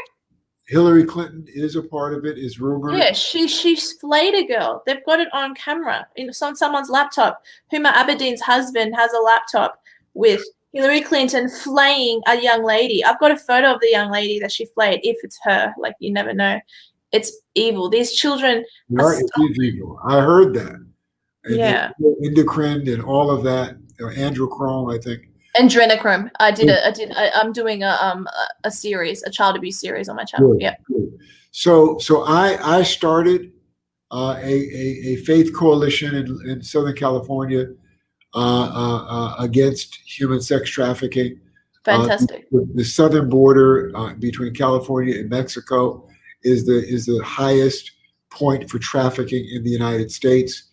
Hillary Clinton is a part of it, is rumored. Yeah, she flayed a girl. They've got it on camera on someone's laptop. Huma Abedin's husband has a laptop with Hillary Clinton flaying a young lady. I've got a photo of the young lady that she flayed, if it's her. Like, you never know. It's evil. These children it is evil. I heard that. And yeah. Endocrine and all of that. Androchrome, I think. Adrenochrome. I'm doing a series, a child abuse series on my channel. Good, yeah. Good. So I started a faith coalition in Southern California against human sex trafficking. Fantastic. The southern border between California and Mexico is the highest point for trafficking in the United States.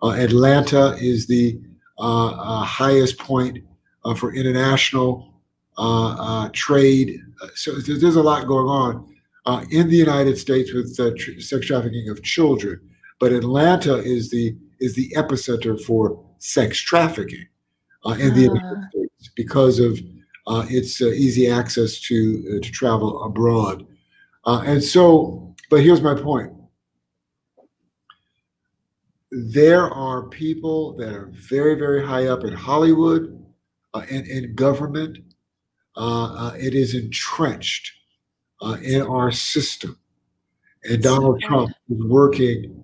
Atlanta is the highest point for international trade. So there's a lot going on in the United States with sex trafficking of children. But Atlanta is the epicenter for sex trafficking in the United States because of its easy access to travel abroad. But here's my point. There are people that are very, very high up in Hollywood and in government. It is entrenched in our system. And Donald Trump is working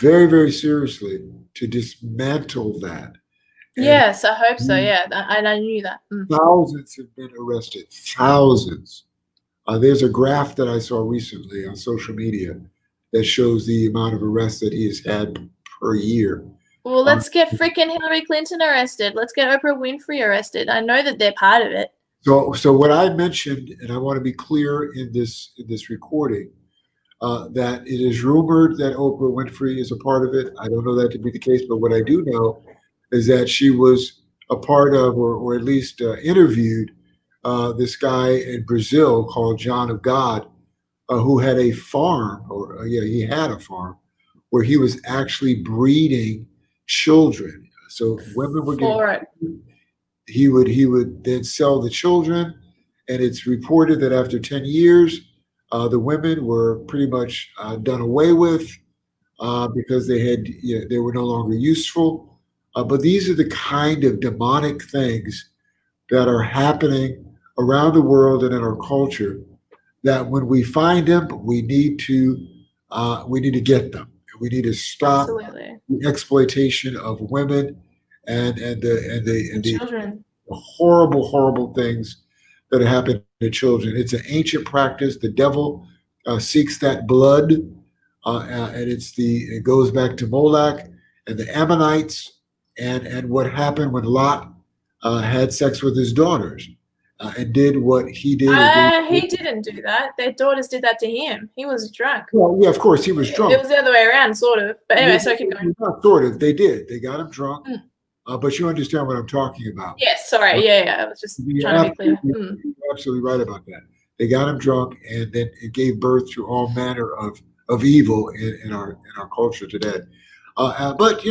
very, very seriously to dismantle that. And yes, I hope so. Yeah, and I knew that. Thousands have been arrested. Thousands. There's a graph that I saw recently on social media that shows the amount of arrests that he has had per year. Well, let's get freaking Hillary Clinton arrested. Let's get Oprah Winfrey arrested. I know that they're part of it. So what I mentioned, and I want to be clear in this recording, that it is rumored that Oprah Winfrey is a part of it. I don't know that to be the case, but what I do know is that she was a part of, or at least interviewed, this guy in Brazil called John of God, who had a farm, he had a farm where he was actually breeding children. So women were getting, he would then sell the children, and it's reported that after 10 years, the women were pretty much done away with because they were no longer useful. But these are the kind of demonic things that are happening around the world and in our culture, that when we find them, we need to get them. We need to stop Absolutely. the exploitation of women and the Children. horrible things that happen to children. It's an ancient practice. The devil seeks that blood, and it goes back to Moloch and the Ammonites, and what happened when Lot had sex with his daughters and did what he did. He didn't do that. Their daughters did that to him. He was drunk. Well, yeah, of course, he was drunk. It was the other way around, sort of. But anyway, so keep going. Not sort of. They did. They got him drunk. But you understand what I'm talking about. Yes, sorry. Yeah. I was just trying to be clear. You're absolutely right about that. They got him drunk, and then it gave birth to all manner of evil in our culture today. But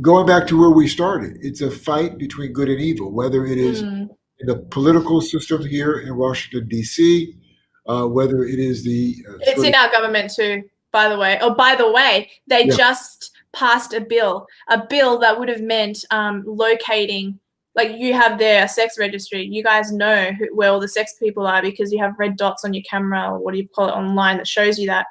going back to where we started, it's a fight between good and evil, whether it is in the political system here in Washington, D.C., whether it is it's in our government too, by the way. Oh, by the way, they just passed a bill that would have meant locating, like, you have their sex registry. You guys know where all the sex people are because you have red dots on your camera, or what do you call it, online, that shows you that.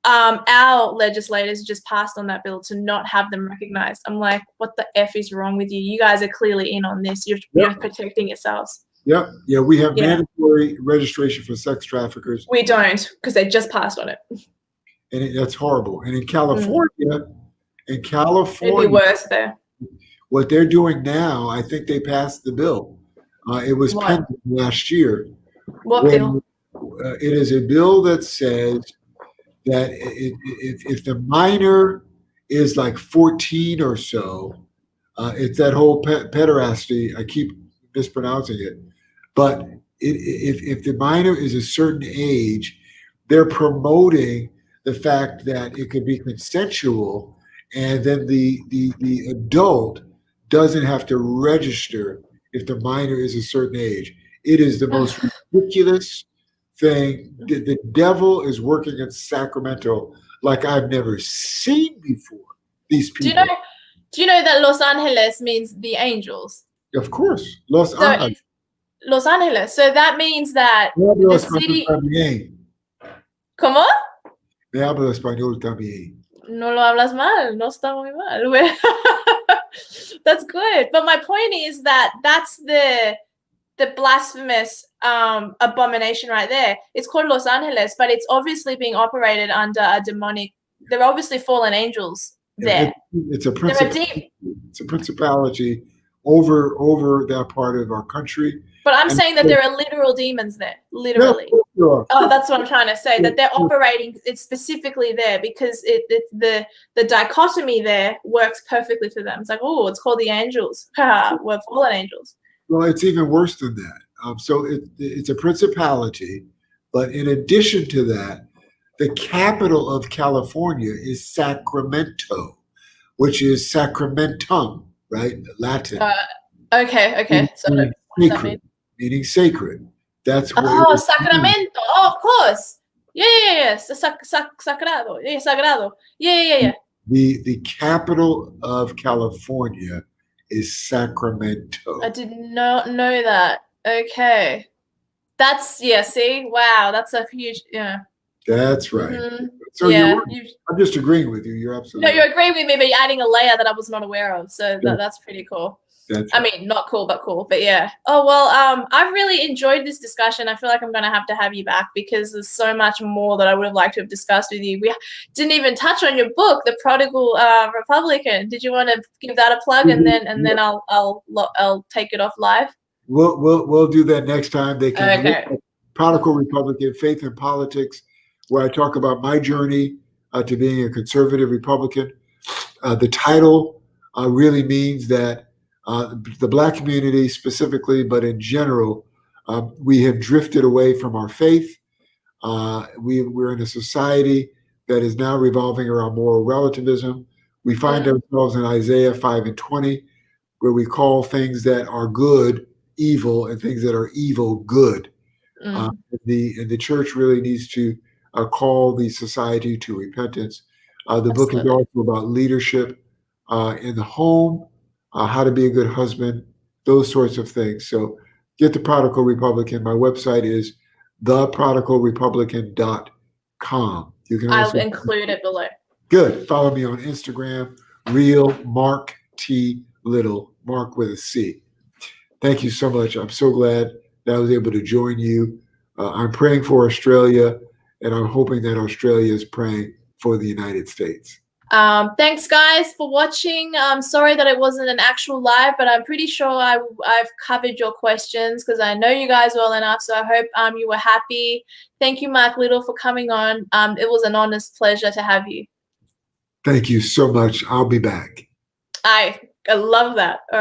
Our legislators just passed on that bill to not have them recognized. I'm like, what the F is wrong with you? You guys are clearly in on this. You're protecting yourselves. Yeah, we have mandatory registration for sex traffickers. We don't, because they just passed on it. And that's horrible. And in California, it'd be worse there. What they're doing now, I think they passed the bill. It was pending last year. What bill? It is a bill that says that if the minor is like 14 or so, it's that whole pederasty. I keep mispronouncing it, but if the minor is a certain age, they're promoting the fact that it could be consensual, and then the adult doesn't have to register if the minor is a certain age. It is the most ridiculous thing. The devil is working in Sacramento like I've never seen before. These people. Do you know that Los Angeles means the angels? Of course, Los Angeles. Los Angeles. So that means that the city. ¿Cómo? Me hablo español también. No lo hablas mal. No está muy mal. That's good. But my point is that that's the blasphemous abomination right there. It's called Los Angeles, but it's obviously being operated under a demonic. They're obviously fallen angels there. It's a principality. It's a principality over that part of our country. But I'm saying that there are literal demons there, literally. No, oh, that's what I'm trying to say. That they're operating. It's specifically there because the dichotomy there works perfectly for them. It's like, oh, it's called the angels. We're fallen angels. Well, it's even worse than that. So it's a principality, but in addition to that, the capital of California is Sacramento, which is sacramentum, right? Latin. Okay. So what does that mean? Meaning sacred. That's where. Oh, Sacramento. Oh, of course. Yeah. Sagrado. Yeah, sagrado. Yeah. The capital of California is Sacramento. I did not know that. Okay. That's, see? Wow, that's a huge, That's right. Mm-hmm. So I'm just agreeing with you. You're absolutely No, you're agreeing with me, but you're adding a layer that I was not aware of. So that's pretty cool. That's I mean, not cool, but cool. But yeah. Oh, well, I've really enjoyed this discussion. I feel like I'm going to have you back because there's so much more that I would have liked to have discussed with you. We didn't even touch on your book, The Prodigal Republican. Did you want to give that a plug, and then I'll take it off live? We'll do that next time. They can Okay. look at Prodigal Republican, Faith and Politics, where I talk about my journey to being a conservative Republican. The title really means that the Black community specifically, but in general, we have drifted away from our faith. We're in a society that is now revolving around moral relativism. We find ourselves in Isaiah 5:20, where we call things that are good evil and things that are evil good. The church really needs to call the society to repentance. The book is also about leadership in the home, how to be a good husband, those sorts of things. So get the Prodigal Republican. My website is theprodigalrepublican.com. You can also I'll include it below. Good. Follow me on Instagram, real Marc T. Little, Mark with a C. Thank you so much. I'm so glad that I was able to join you. I'm praying for Australia, and I'm hoping that Australia is praying for the United States. Thanks, guys, for watching. I'm sorry that it wasn't an actual live, but I'm pretty sure I've covered your questions because I know you guys well enough. So I hope you were happy. Thank you, Marc Little, for coming on. It was an honest pleasure to have you. Thank you so much. I'll be back. I love that. All right.